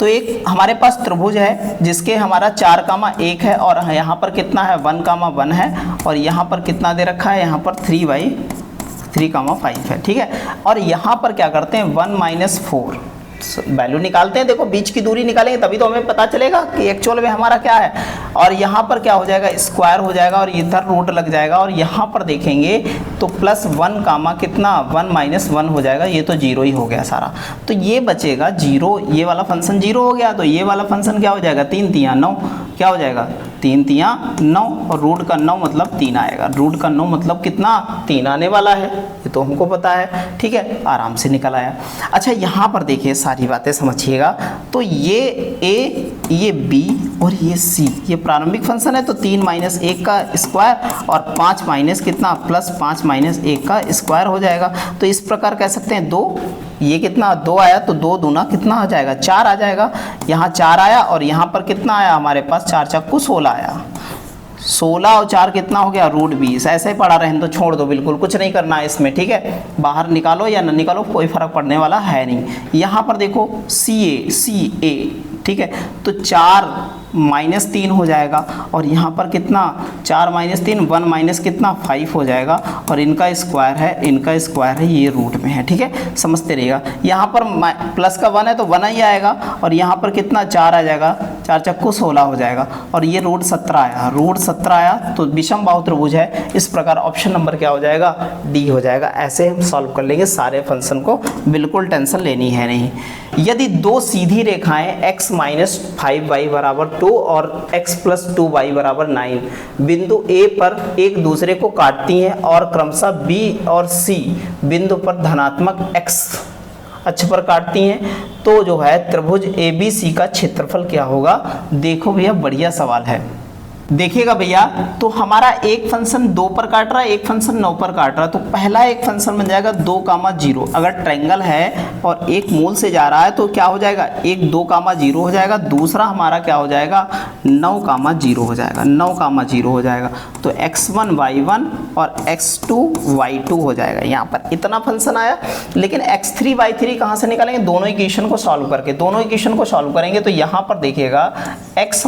तो एक हमारे पास त्रिभुज है जिसके हमारा 4,1 है और यहाँ पर कितना है 1,1 है और यहाँ पर कितना दे रखा है, यहाँ पर 3/3,5 है, ठीक है। और यहाँ पर क्या करते हैं 1 - 4 वैल्यू निकालते हैं। देखो बीच की दूरी निकालेंगे तभी तो हमें पता चलेगा कि एक्चुअल में हमारा क्या है। और यहाँ पर क्या हो जाएगा स्क्वायर हो जाएगा और इधर रूट लग जाएगा और यहाँ पर देखेंगे तो +1 कामा कितना 1 - 1 हो जाएगा, ये तो 0 ही हो गया सारा। तो ये बचेगा 0, ये वाला फंक्शन 0 हो गया, तो ये वाला फंक्शन क्या हो जाएगा 3 तियाँ 9, क्या हो जाएगा 3 तियाँ 9 और रूट का 9 मतलब 3 आएगा। रूट का 9 मतलब कितना 3 आने वाला है, ये तो हमको पता है, ठीक है आराम से निकल आया। अच्छा यहाँ पर देखिए सारी बातें समझिएगा। तो ये ए, ये बी और ये सी, ये प्रारंभिक फंक्शन है तो 3 - 1 का स्क्वायर और 5 - कितना +5 - 1 का स्क्वायर हो जाएगा। तो इस प्रकार कह सकते हैं 2, ये कितना 2 आया तो 2 दूना कितना आ जाएगा 4 आ जाएगा। यहाँ 4 आया और यहाँ पर कितना आया हमारे पास 4 चक्कू 16 आया। 16 और 4 कितना हो गया रूट 20। ऐसे ही पड़ा रहे तो छोड़ दो, बिल्कुल कुछ नहीं करना है इसमें, ठीक है बाहर निकालो या न निकालो कोई फर्क पड़ने वाला है नहीं। यहाँ पर देखो सी ए ठीक है, तो 4 - 3 हो जाएगा और यहाँ पर कितना 4 - 3 1 - कितना 5 हो जाएगा और इनका स्क्वायर है, ये रूट में है, ठीक है समझते रहिएगा। यहाँ पर प्लस का 1 है तो 1 ही आएगा और यहाँ पर कितना 4 आ जाएगा, 4 चक्कू 16 हो जाएगा और ये रूट 17 आया, रूट 17 आया तो विषम बाहु त्रिभुज है। इस प्रकार ऑप्शन नंबर क्या हो जाएगा डी हो जाएगा। ऐसे हम सॉल्व कर लेंगे सारे फंक्शन को, बिल्कुल टेंशन लेनी है नहीं। यदि दो सीधी रेखाएं x - 5y = 2 और x + 2y = 9 बिंदु A पर एक दूसरे को काटती हैं और क्रमशः B और C बिंदु पर धनात्मक x अक्ष पर काटती हैं, तो जो है त्रिभुज ABC का क्षेत्रफल क्या होगा। देखो भैया बढ़िया सवाल है, देखिएगा भैया। तो हमारा एक फंक्शन 2 पर काट रहा है, एक फंक्शन 9 पर काट रहा है, तो पहला एक फंक्शन बन जाएगा 2,0। अगर ट्रायंगल है और एक मूल से जा रहा है तो क्या हो जाएगा एक 2,0 हो जाएगा, दूसरा हमारा क्या हो जाएगा 9,0 हो जाएगा, 9,0 हो जाएगा। तो x1 y1 और x2 y2 हो जाएगा। यहाँ पर इतना फंक्शन आया, लेकिन x3 y3 कहाँ से निकालेंगे, दोनों इक्वेशन को सॉल्व करके। दोनों इक्वेशन को सॉल्व करेंगे तो यहाँ पर देखिएगा x -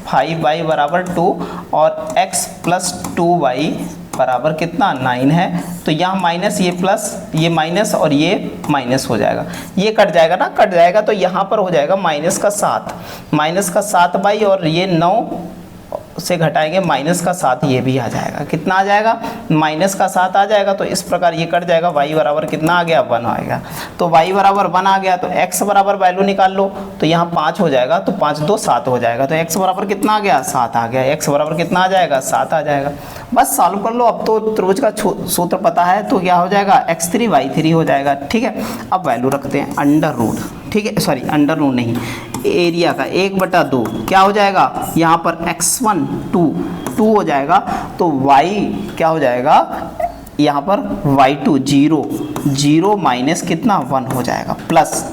5y = 2 और x + 2y बराबर कितना 9 है। तो यहाँ माइनस ये प्लस, ये माइनस और ये माइनस हो जाएगा, ये कट जाएगा ना, कट जाएगा तो यहाँ पर हो जाएगा -7 - 7 बाई और ये 9 से घटाएंगे माइनस का 7, ये भी आ जाएगा। कितना आ जाएगा? माइनस का 7 आ जाएगा। तो इस प्रकार ये कट जाएगा, y बराबर कितना आ गया? 1 आएगा। तो y बराबर 1 आ गया, तो x बराबर वैल्यू निकाल लो। तो यहाँ 5 हो जाएगा, तो 5 2 7 हो जाएगा। तो x बराबर कितना आ गया? 7 आ गया। x बराबर कितना आ जाएगा? 7 आ जाएगा। बस सॉल्व कर लो। अब तो त्रिभुज का सूत्र पता है, तो क्या हो जाएगा? x3 y3 हो जाएगा। ठीक है, अब वैल्यू रखते हैं अंडर रूट। ठीक है, सॉरी अंडर रूट नहीं, एरिया का 1/2 क्या हो जाएगा? यहाँ पर x1 2 हो जाएगा, तो y क्या हो जाएगा? यहाँ पर y2 0 माइनस कितना? 1 हो जाएगा, प्लस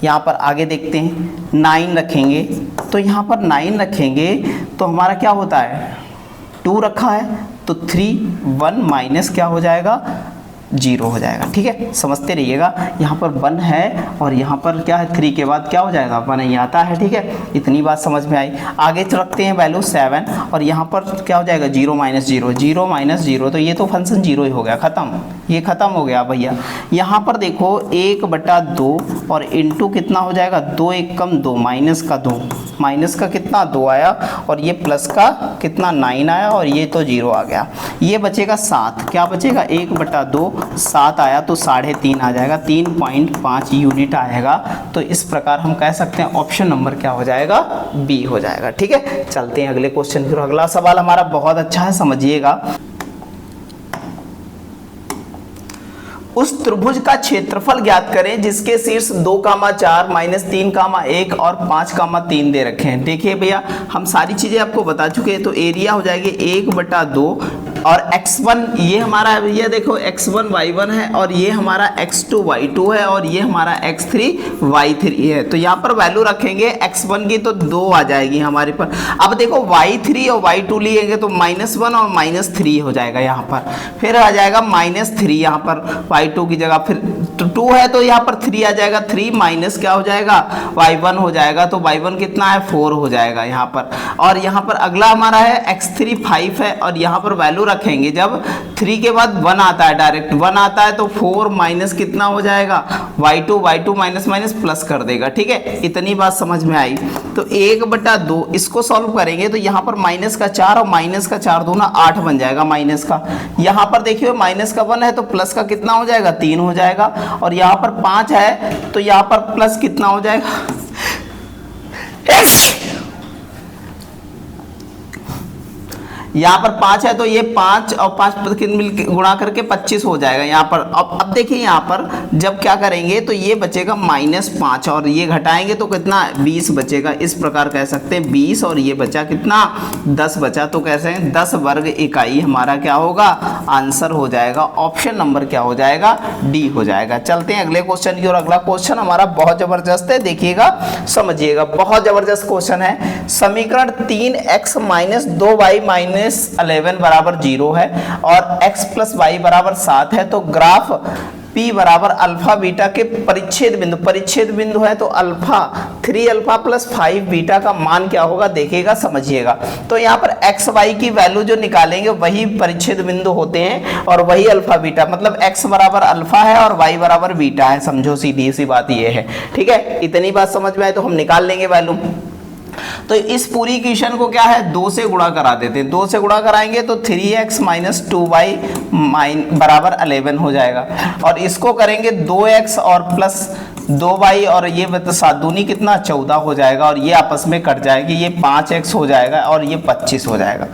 यहाँ पर आगे देखते हैं 9 रखेंगे। तो यहाँ पर 9 रखेंगे तो हमारा क्या होता है? 2 रखा है, तो 3 1 माइनस क्या हो जाएगा? 0 हो जाएगा। ठीक है, समझते रहिएगा। यहाँ पर 1 है और यहाँ पर क्या है? 3 के बाद क्या हो जाएगा? 1 ही आता है। ठीक है, इतनी बात समझ में आई। आगे रखते हैं वैल्यू 7 और यहाँ पर क्या हो जाएगा? 0 माइनस 0, तो ये तो फंक्शन 0 ही हो गया, खत्म। ये खत्म हो गया भैया। यहाँ पर देखो 1/2 और इंटू कितना हो जाएगा? 2 1 कम 2, माइनस का कितना? 2 आया, और ये प्लस का कितना? 9 आया, और ये तो 0 आ गया। ये बचेगा 7। क्या बचेगा? 1/2 7 आया, तो 3.5 आ जाएगा, 3.5 यूनिट आएगा। तो इस प्रकार हम कह सकते हैं ऑप्शन नंबर क्या हो जाएगा? बी हो जाएगा। ठीक है, चलते हैं अगले क्वेश्चन की। अगला सवाल हमारा बहुत अच्छा है, समझिएगा। उस त्रिभुज का क्षेत्रफल ज्ञात करें जिसके शीर्ष 2, 4 -3, 1 और 5, 3 दे रखे हैं। देखिए भैया, हम सारी चीजें आपको बता चुके हैं। तो एरिया हो जाएगी 1/2 और x1 ये हमारा भैया देखो x1 y1 है, और ये हमारा x2 y2 है, और ये हमारा x3 y3 है। तो यहाँ पर वैल्यू रखेंगे x1 की, तो 2 आ जाएगी हमारे पर। अब देखो y3 और y2 लिएंगे तो -1 और -3 हो जाएगा यहाँ पर। फिर आ जाएगा -3 यहाँ पर y2 की जगह, फिर 2 है तो यहाँ पर 3 आ जाएगा। 3 माइनस क्या हो जाएगा? y1 हो जाएगा। तो y1 कितना है? 4 हो जाएगा यहाँ पर। और यहाँ पर अगला हमारा है x3 5 है, और यहाँ पर वैल्यू रखेंगे जब 3 के बाद 1 आता है, डायरेक्ट 1 आता है, तो 4 माइनस कितना हो जाएगा? y2 माइनस प्लस कर देगा। ठीक है, इतनी बात समझ में आई। तो 1/2 इसको सॉल्व करेंगे तो यहाँ पर माइनस का 4 और माइनस का 4 दूना 8 बन जाएगा माइनस का। यहाँ पर देखिए माइनस का 1 है, तो प्लस का कितना हो जाएगा? 3 हो जाएगा। और यहाँ पर 5 है, तो यहाँ पर प्लस कितना हो जाएगा? यहाँ पर 5 है, तो ये 5 और 5 मिल गुणा करके 25 हो जाएगा यहाँ पर। अब देखिए यहाँ पर जब क्या करेंगे तो ये बचेगा -5 और ये घटाएंगे तो कितना? 20 बचेगा। इस प्रकार कह सकते हैं 20 और ये बचा कितना? 10 बचा। तो कह सकते हैं 10 वर्ग इकाई हमारा क्या होगा? आंसर हो जाएगा। ऑप्शन नंबर क्या हो जाएगा? डी हो जाएगा। चलते हैं अगले क्वेश्चन की ओर। अगला क्वेश्चन हमारा बहुत जबरदस्त है, देखिएगा, समझिएगा। बहुत जबरदस्त क्वेश्चन है। समीकरण 3x - 2y - 11 बराबर 0 है और x + y बराबर 7 है। तो ग्राफ P बराबर अल्फा बीटा के परिच्छेद बिंदु है, तो अल्फा 3 अल्फा + 5 बीटा का मान क्या होगा? देखिएगा, समझिएगा। तो यहाँ पर x y की वैल्यू जो निकालेंगे वही परिच्छेद बिंदु होते हैं और वही अल्फा बीटा, मतलब x बराबर अल्फा है और y बराबर बीटा है। समझो, सीधी सी बात ये है। ठीक है, इतनी बात समझ में आए तो हम निकाल लेंगे वैल्यू। तो इस पूरी इक्वेशन को क्या है? 2 से गुणा करा देते हैं। 2 से गुणा कराएंगे तो 3x - 2y बराबर 11 हो जाएगा। और इसको करेंगे 2x और प्लस 2y, और ये 7 दूनी कितना? 14 हो जाएगा। और ये आपस में कट जाएगी, ये 5x हो जाएगा और ये 25 हो जाएगा।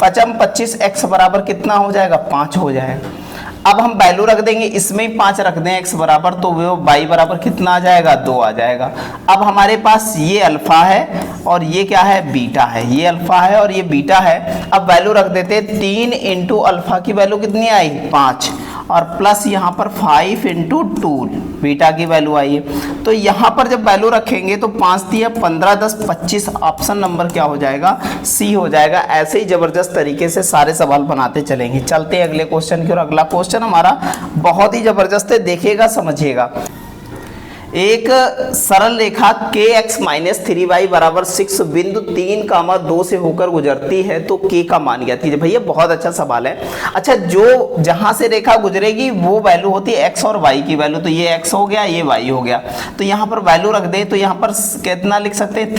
25 x बराबर कितना हो जाएगा? 5 हो जाएगा। अब हम वैल्यू रख देंगे, इसमें ही 5 रख दें x बराबर, तो वो y बराबर कितना आ जाएगा? 2 आ जाएगा। अब हमारे पास ये अल्फा है और ये क्या है? बीटा है। ये अल्फा है और ये बीटा है। अब वैल्यू रख देते हैं। 3 × अल्फा की वैल्यू कितनी आई? 5, और प्लस यहाँ पर 5 × 2 बीटा की वैल्यू आई है। तो यहाँ पर जब वैल्यू रखेंगे तो 5 दिया 15 10 25, ऑप्शन नंबर क्या हो जाएगा? सी हो जाएगा। ऐसे ही जबरदस्त तरीके से सारे सवाल बनाते चलेंगे। चलते हैं अगले क्वेश्चन की ओर। अगला क्वेश्चन हमारा बहुत ही जबरदस्त है, देखिएगा, समझिएगा। एक सरल रेखा kx - 3y बराबर 6 बिंदु 3, 2 से होकर गुजरती है, तो k का मान ज्ञात कीजिए। भैया बहुत अच्छा सवाल है। अच्छा, जो जहां से रेखा गुजरेगी वो वैल्यू होती है x और y की वैल्यू। तो ये x हो गया, ये y हो गया। तो यहाँ पर वैल्यू रख दें तो यहाँ पर कितना लिख सकते हैं?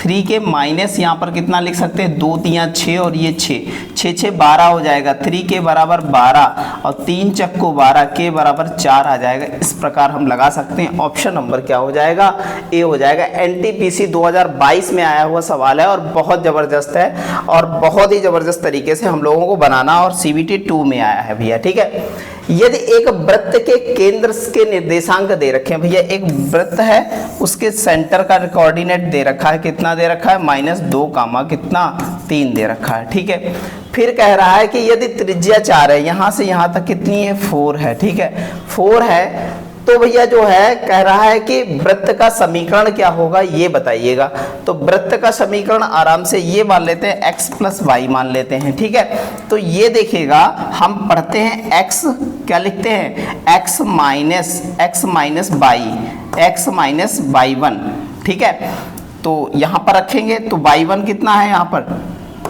3 के माइनस यहाँ पर कितना लिख सकते हैं, 2 3 6 और ये 6, 6 6 12 हो जाएगा, 3 के बराबर 12 और 3 चक्को 12 के बराबर 4 आ जाएगा। इस प्रकार हम लगा सकते हैं। ऑप्शन नंबर क्या हो जाएगा, ए हो जाएगा। एनटीपीसी 2022 में आया हुआ सवाल है और बहुत ज़बरदस्त है और बहुत ही ज़बरदस्त तरीके से हम लोगों को बनाना, और CBT 2 में आया है भैया, ठीक है। यदि एक वृत्त के केंद्र के निर्देशांक दे रखे हैं भैया, एक वृत्त है उसके सेंटर का कोऑर्डिनेट दे रखा है, कितना दे रखा है, -2 कामा कितना 3 दे रखा है, ठीक है। फिर कह रहा है कि यदि त्रिज्या 4 है, यहाँ से यहाँ तक कितनी है, 4 है, ठीक है, 4 है, तो भैया जो है कह रहा है कि वृत्त का समीकरण क्या होगा ये बताइएगा। तो वृत्त का समीकरण आराम से ये मान लेते हैं, x + y मान लेते हैं, ठीक है। तो ये देखिएगा, हम पढ़ते हैं x क्या लिखते हैं, x माइनस y1, ठीक है। तो यहाँ पर रखेंगे तो y1 कितना है, यहाँ पर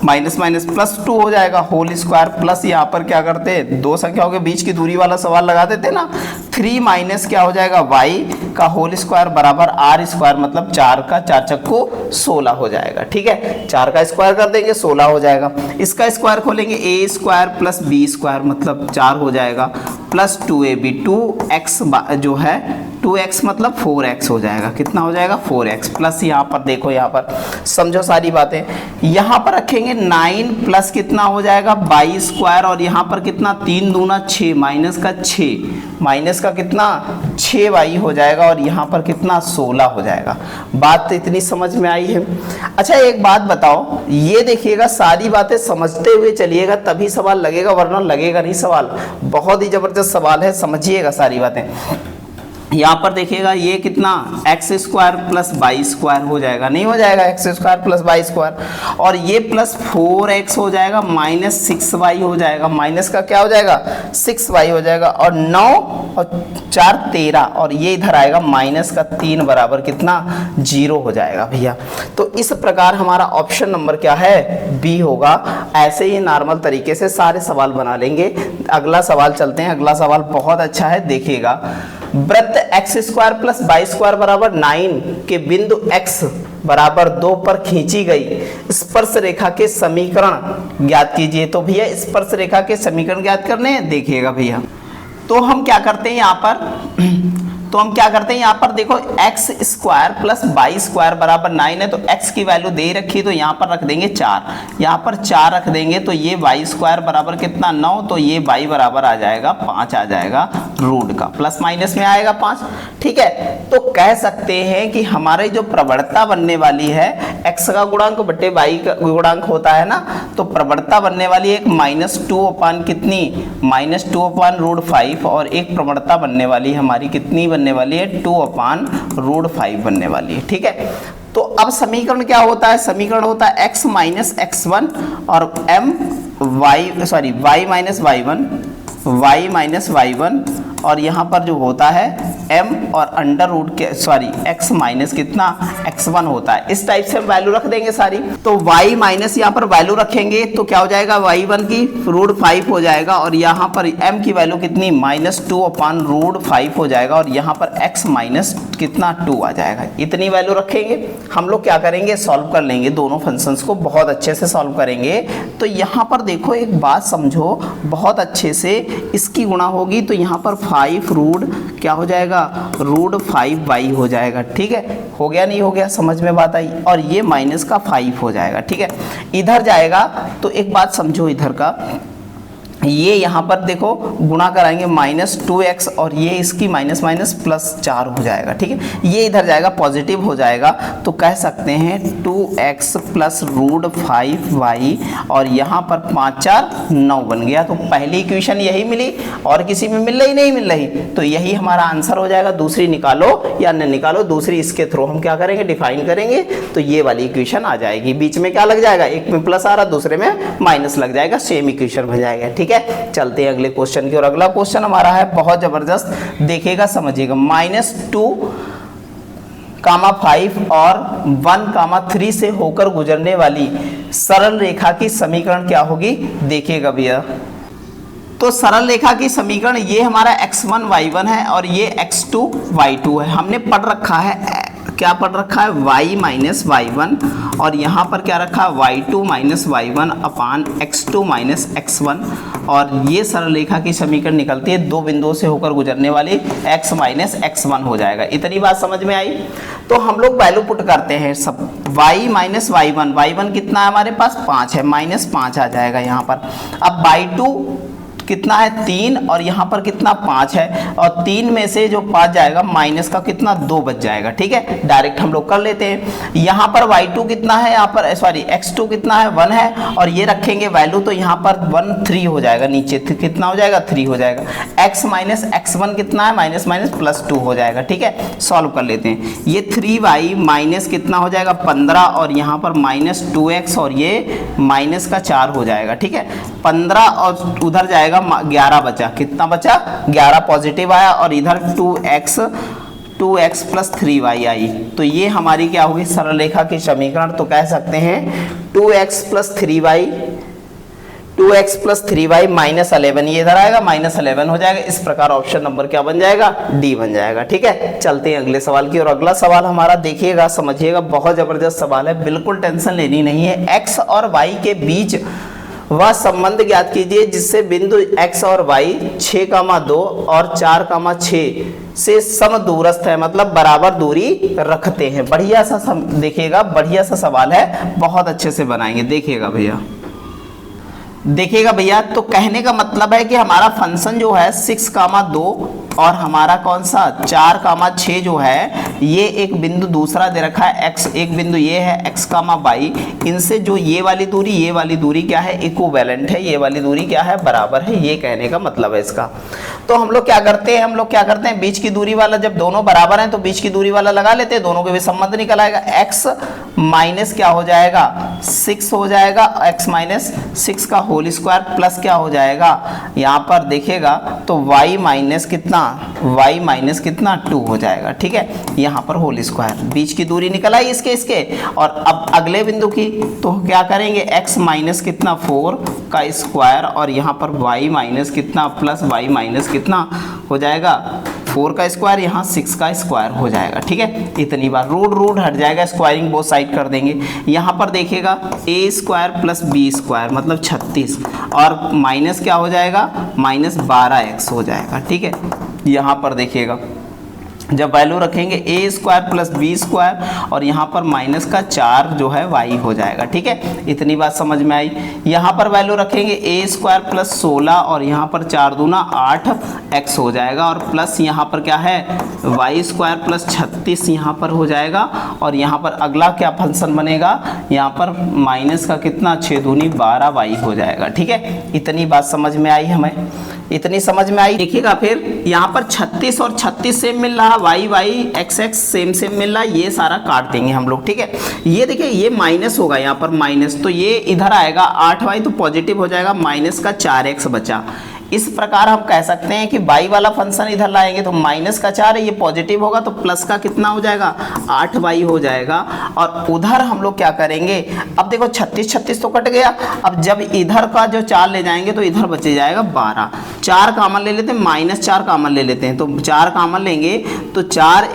माइनस माइनस +2 हो जाएगा, होल स्क्वायर प्लस यहाँ पर क्या करते हैं, 2 संख्याओं के बीच की दूरी वाला सवाल लगा देते ना। 3 माइनस क्या हो जाएगा, y का होल स्क्वायर बराबर r स्क्वायर, मतलब 4 का 4 चक्को 16 हो जाएगा, ठीक है। 4 का स्क्वायर कर देंगे 16 हो जाएगा। इसका स्क्वायर खोलेंगे, a स्क्वायर + b स्क्वायर मतलब 4 हो जाएगा, प्लस 2ab, 2x जो है 2x मतलब 4x हो जाएगा, कितना हो जाएगा, 4x प्लस यहाँ पर देखो, यहाँ पर समझो सारी बातें, यहाँ पर रखेंगे 9 प्लस कितना हो जाएगा, y स्क्वायर, और यहाँ पर कितना 3 दूना 6, माइनस का 6, माइनस का कितना 6y हो जाएगा, और यहाँ पर कितना 16 हो जाएगा। बात तो इतनी समझ में आई है। अच्छा एक बात बताओ, ये देखिएगा सारी बातें समझते हुए चलिएगा तभी सवाल लगेगा, वरना लगेगा नहीं सवाल। बहुत ही जबरदस्त सवाल है, समझिएगा सारी बातें। यहाँ पर देखिएगा ये कितना x स्क्वायर + y स्क्वायर हो जाएगा, नहीं हो जाएगा, x स्क्वायर + y स्क्वायर, और ये प्लस 4x हो जाएगा, -6y हो जाएगा, माइनस का क्या हो जाएगा 6y हो जाएगा, और 9 और 4 13, और ये इधर आएगा माइनस का 3 बराबर कितना 0 हो जाएगा भैया। तो इस प्रकार हमारा ऑप्शन नंबर क्या है, बी होगा। ऐसे ही नॉर्मल तरीके से सारे सवाल बना लेंगे। अगला सवाल चलते हैं, अगला सवाल बहुत अच्छा है, देखिएगा। वृत्त x स्क्वायर + y स्क्वायर बराबर 9 के बिंदु x बराबर 2 पर खींची गई स्पर्श रेखा के समीकरण ज्ञात कीजिए। तो भैया स्पर्श रेखा के समीकरण ज्ञात करने हैं, देखिएगा भैया। तो हम क्या करते हैं यहाँ पर, यहाँ पर देखो x स्क्वायर + y स्क्वायर बराबर 9 है, तो x की वैल्यू दे रखी, तो यहाँ पर रख देंगे 4, यहाँ पर 4 रख देंगे, तो ये y स्क्वायर बराबर कितना 9, तो ये y बराबर आ जाएगा 5 आ जाएगा, रूट का प्लस माइनस में आएगा 5, ठीक है। तो कह सकते हैं कि हमारे जो प्रवणता बनने वाली है, x का गुणांक बटे y का गुणांक होता है ना, तो प्रवणता बनने वाली एक -2 कितनी, -2/√5, और एक प्रवणता बनने वाली हमारी कितनी बनने वाली है, 2/√5 बनने वाली है, ठीक है। तो अब समीकरण क्या होता है, समीकरण होता है x - x1 और y - y1 और यहाँ पर जो होता है m और x माइनस कितना x1 होता है। इस टाइप से हम वैल्यू रख देंगे सारी। तो y माइनस यहाँ पर वैल्यू रखेंगे तो क्या हो जाएगा, y1 की √5 हो जाएगा, और यहाँ पर m की वैल्यू कितनी -2/√5 हो जाएगा, और यहाँ पर x माइनस कितना 2 आ जाएगा। इतनी वैल्यू रखेंगे। हम लोग क्या करेंगे, सॉल्व कर लेंगे, दोनों फंक्शंस को बहुत अच्छे से सॉल्व करेंगे। तो यहाँ पर देखो एक बात समझो बहुत अच्छे से, इसकी गुणा होगी तो यहाँ पर 5 रूट क्या हो जाएगा, √5y हो जाएगा, ठीक है। हो गया नहीं हो गया, समझ में बात आई। और ये माइनस का 5 हो जाएगा, ठीक है। इधर जाएगा तो एक बात समझो, इधर का ये यहाँ पर देखो गुणा कराएंगे -2x, और ये इसकी माइनस +4 हो जाएगा, ठीक है। ये इधर जाएगा पॉजिटिव हो जाएगा, तो कह सकते हैं 2x + √5y, और यहाँ पर 5 4 9 बन गया। तो पहली इक्वेशन यही मिली, और किसी में मिल रही नहीं मिल रही, तो यही हमारा आंसर हो जाएगा। दूसरी निकालो या न निकालो, दूसरी इसके थ्रू हम क्या करेंगे, डिफाइन करेंगे, तो ये वाली इक्वेशन आ जाएगी। बीच में क्या लग जाएगा, एक में प्लस आ रहा, दूसरे में माइनस लग जाएगा, सेम इक्वेशन बन जाएगा, ठीक है। चलते हैं अगले क्वेश्चन की ओर। अगला क्वेश्चन हमारा है बहुत जबरदस्त, देखिएगा समझिएगा। -2,5 और 1,3 से होकर गुजरने वाली सरल रेखा की समीकरण क्या होगी, देखिएगा भैया। तो सरल रेखा की समीकरण ये हमारा x1 y1 है और ये x2 y2 है। हमने पढ़ रखा है क्या पढ़ रखा है y माइनस y1 और यहाँ पर क्या रखा है y2 माइनस y1 अपान x2 माइनस x1 और ये सरल रेखा की समीकरण निकलती है दो बिंदुओं से होकर गुजरने वाली x माइनस x1 हो जाएगा। इतनी बात समझ में आई। तो हम लोग वैल्यू पुट करते हैं सब y माइनस y1 कितना है हमारे पास 5 है, माइनस 5 आ जाएगा यहाँ पर। अब y2 कितना है 3 और यहाँ पर कितना 5 है और 3 में से जो 5 जाएगा माइनस का कितना 2 बच जाएगा। ठीक है, डायरेक्ट हम लोग कर लेते हैं। यहाँ पर y2 कितना है, यहाँ पर सॉरी x2 कितना है 1 है और ये रखेंगे वैल्यू तो यहाँ पर 1 3 हो जाएगा, नीचे कितना हो जाएगा 3 हो जाएगा। x माइनस x1 कितना है माइनस माइनस प्लस 2 हो जाएगा। ठीक है, सॉल्व कर लेते हैं। ये 3y माइनस कितना हो जाएगा 15 और यहाँ पर माइनस 2x और ये माइनस का 4 हो जाएगा। ठीक है, 15 और उधर जाएगा 11 बचा, कितना बचा 11 पॉजिटिव आया और इधर 2x प्लस 3y आई। तो ये हमारी क्या होगी सरल रेखा की समीकरण। तो कह सकते हैं 2x प्लस 3y माइनस 11, ये इधर आएगा माइनस 11 हो जाएगा। इस प्रकार ऑप्शन नंबर क्या बन जाएगा डी बन जाएगा। ठीक है, चलते हैं अगले सवाल की। और अगला सवाल हमारा देखिएगा समझिएगा, बहुत जबरदस्त सवाल है, बिल्कुल टेंशन लेनी नहीं है। x और y के बीच वह संबंध ज्ञात कीजिए जिससे बिंदु x और y 6,2 और 4,6 से सम दूरस्थ है, मतलब बराबर दूरी रखते हैं। बढ़िया सा देखिएगा, बढ़िया सा सवाल है, बहुत अच्छे से बनाएंगे, देखिएगा भैया। तो कहने का मतलब है कि हमारा फंक्शन जो है 6,2 और हमारा कौन सा 4,6 जो है ये एक बिंदु दूसरा दे रखा है x, एक बिंदु ये है x, y, इनसे जो ये वाली दूरी क्या है इक्विवेलेंट है, ये वाली दूरी क्या है बराबर है, ये कहने का मतलब है इसका। तो हम लोग क्या करते हैं बीच की दूरी वाला, जब दोनों बराबर हैं तो बीच की दूरी वाला लगा लेते हैं, दोनों के बीच संबंध निकल आएगा। x माइनस क्या हो जाएगा 6 हो जाएगा, x माइनस 6 का होल स्क्वायर प्लस क्या हो जाएगा यहाँ पर देखिएगा तो y माइनस कितना 2 हो जाएगा। ठीक है, यहाँ पर होल स्क्वायर, बीच की दूरी निकल आई इसके। और अब अगले बिंदु की तो क्या करेंगे x माइनस कितना 4 का स्क्वायर और यहाँ पर y माइनस कितना प्लस y माइनस कितना हो जाएगा 4 का स्क्वायर, यहाँ 6 का स्क्वायर हो जाएगा। ठीक है, इतनी बार रूट हट जाएगा, स्क्वायरिंग बोथ साइड कर देंगे। यहाँ पर देखिएगा a square plus b square मतलब 36 और माइनस क्या हो जाएगा माइनस 12x हो जाएगा। ठीक है, यहाँ पर देखिएगा जब वैल्यू रखेंगे a square plus B square और यहाँ पर माइनस का 4 जो है y हो जाएगा। ठीक है, इतनी बात समझ में आई। यहाँ पर वैल्यू रखेंगे a स्क्वायर प्लस 16 और यहाँ पर 4 दूना 8x हो जाएगा और प्लस यहाँ पर क्या है y स्क्वायर प्लस 36 यहाँ पर हो जाएगा और यहाँ पर अगला क्या फंक्शन बनेगा, यहाँ पर माइनस का कितना 6 दूनी 12y हो जाएगा। ठीक है, इतनी बात समझ में आई हमें, इतनी समझ में आई। देखिएगा फिर यहाँ पर 36 और 36 सेम मिल रहा, y x सेम मिल रहा, ये सारा काट देंगे हम लोग। ठीक है, ये देखिए ये माइनस होगा यहाँ पर माइनस, तो ये इधर आएगा 8y तो पॉजिटिव हो जाएगा, माइनस का 4x बचा। इस प्रकार हम कह सकते हैं कि y वाला फंक्शन इधर लाएंगे तो माइनस का 4 है, ये पॉजिटिव होगा तो प्लस का कितना हो जाएगा 8y हो जाएगा। और उधर हम लोग क्या करेंगे, अब देखो 36 तो कट गया, अब जब इधर का जो 4 ले जाएंगे तो इधर बचे जाएगा 12, 4 कॉमन ले लेते हैं, -4 कॉमन ले लेते हैं, तो 4 कॉमन लेंगे तो 4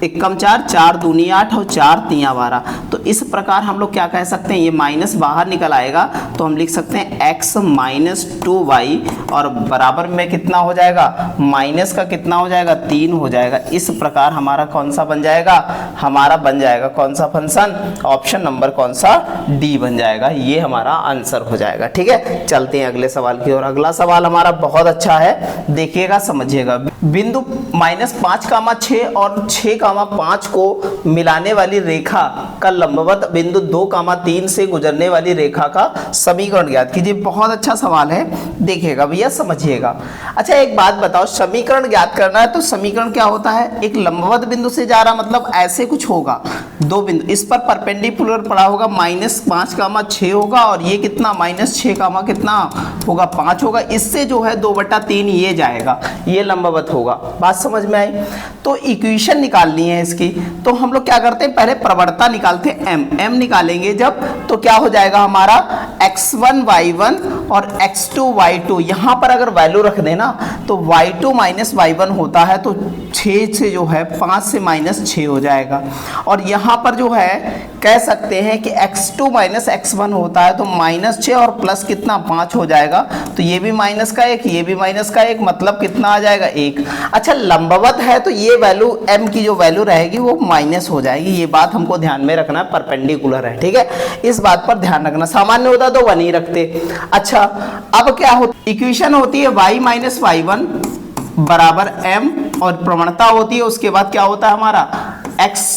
एक कम 4 दूनी 8 और 4 तिया 12। तो इस प्रकार हम लोग क्या कह सकते हैं, ये माइनस बाहर निकल आएगा तो हम लिख सकते हैं x माइनस 2y और बराबर में कितना हो जाएगा माइनस का कितना हो जाएगा 3 हो जाएगा। इस प्रकार हमारा कौन सा बन जाएगा, हमारा बन जाएगा कौन सा फंक्शन, ऑप्शन नंबर कौन सा डी बन जाएगा, ये हमारा आंसर हो जाएगा। ठीक है, चलते हैं अगले सवाल की ओर। अगला सवाल हमारा बहुत अच्छा है, देखिएगा समझिएगा। बिंदु -5,6 और 6,5 को मिलाने वाली रेखा का लंबवत बिंदु 2,3 से गुजरने वाली रेखा का समीकरण ज्ञात कीजिए। बहुत अच्छा सवाल है, देखिएगा भैया समझिएगा। अच्छा एक बात बताओ, समीकरण ज्ञात करना है तो समीकरण क्या होता है, एक लंबवत बिंदु से जा रहा मतलब ऐसे कुछ होगा, दो बिंदु इस पर परपेंडिकुलर पड़ा होगा, -5,6 होगा और ये कितना -6, कितना होगा 5 होगा, इससे जो है 2/3 ये जाएगा, ये लंबवत होगा। बात समझ में आई। तो इक्वेशन निकालनी है इसकी, तो हम लोग क्या करते हैं पहले प्रवणता निकालते हैं, m निकालेंगे जब तो क्या हो जाएगा हमारा x1 y1 और x2 y2, यहाँ पर अगर वैल्यू रख देना तो y2 माइनस y1 होता है, तो 6 से जो है 5 से माइनस 6 हो जाएगा। और यहाँ पर जो है कह सकते हैं कि x2 माइनस x1 होता है, तो -6 और प्लस कितना 5 हो जाएगा, तो ये भी माइनस का 1, ये भी माइनस का 1, मतलब कितना आ जाएगा 1। अच्छा लंबवत है तो ये वैल्यू m की जो वैल्यू रहेगी वो माइनस हो जाएगी, ये बात हमको ध्यान में रखना है, परपेंडिकुलर है, ठीक है, इस बात पर ध्यान रखना। सामान्य होता तो 1 ही रखते। अच्छा अब क्या होता, इक्वेशन होती है y माइनस y1 बराबर m, और प्रवणता होती है उसके बाद क्या होता है हमारा x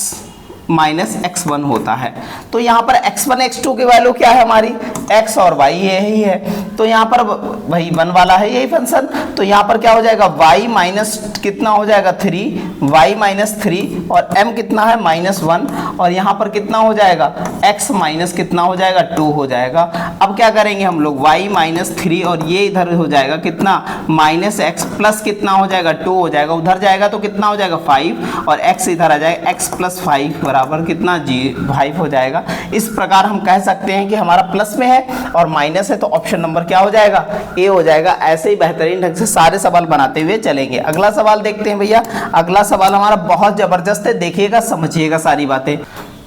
माइनस x1 होता है। तो यहाँ पर x1 x2 की वैल्यू क्या है हमारी, x और y यही है, तो यहाँ पर वही 1 वाला है यही फंक्शन, तो यहाँ पर क्या हो जाएगा y माइनस कितना हो जाएगा 3, y माइनस 3 और m कितना है -1, और यहाँ पर कितना हो जाएगा x माइनस कितना हो जाएगा 2 हो जाएगा। अब क्या करेंगे हम लोग, y माइनस 3 और ये इधर हो जाएगा कितना -x प्लस कितना हो जाएगा 2 हो जाएगा, उधर जाएगा तो कितना हो जाएगा 5 और x इधर आ जाएगा, x प्लस 5 बराबर कितना 5 हो जाएगा। इस प्रकार हम कह सकते हैं कि हमारा प्लस में है और माइनस है, तो ऑप्शन नंबर क्या हो जाएगा ए हो जाएगा। ऐसे ही बेहतरीन ढंग से सारे सवाल बनाते हुए चलेंगे। अगला सवाल देखते हैं भैया। अगला सवाल हमारा बहुत जबरदस्त है, देखिएगा समझिएगा सारी बातें।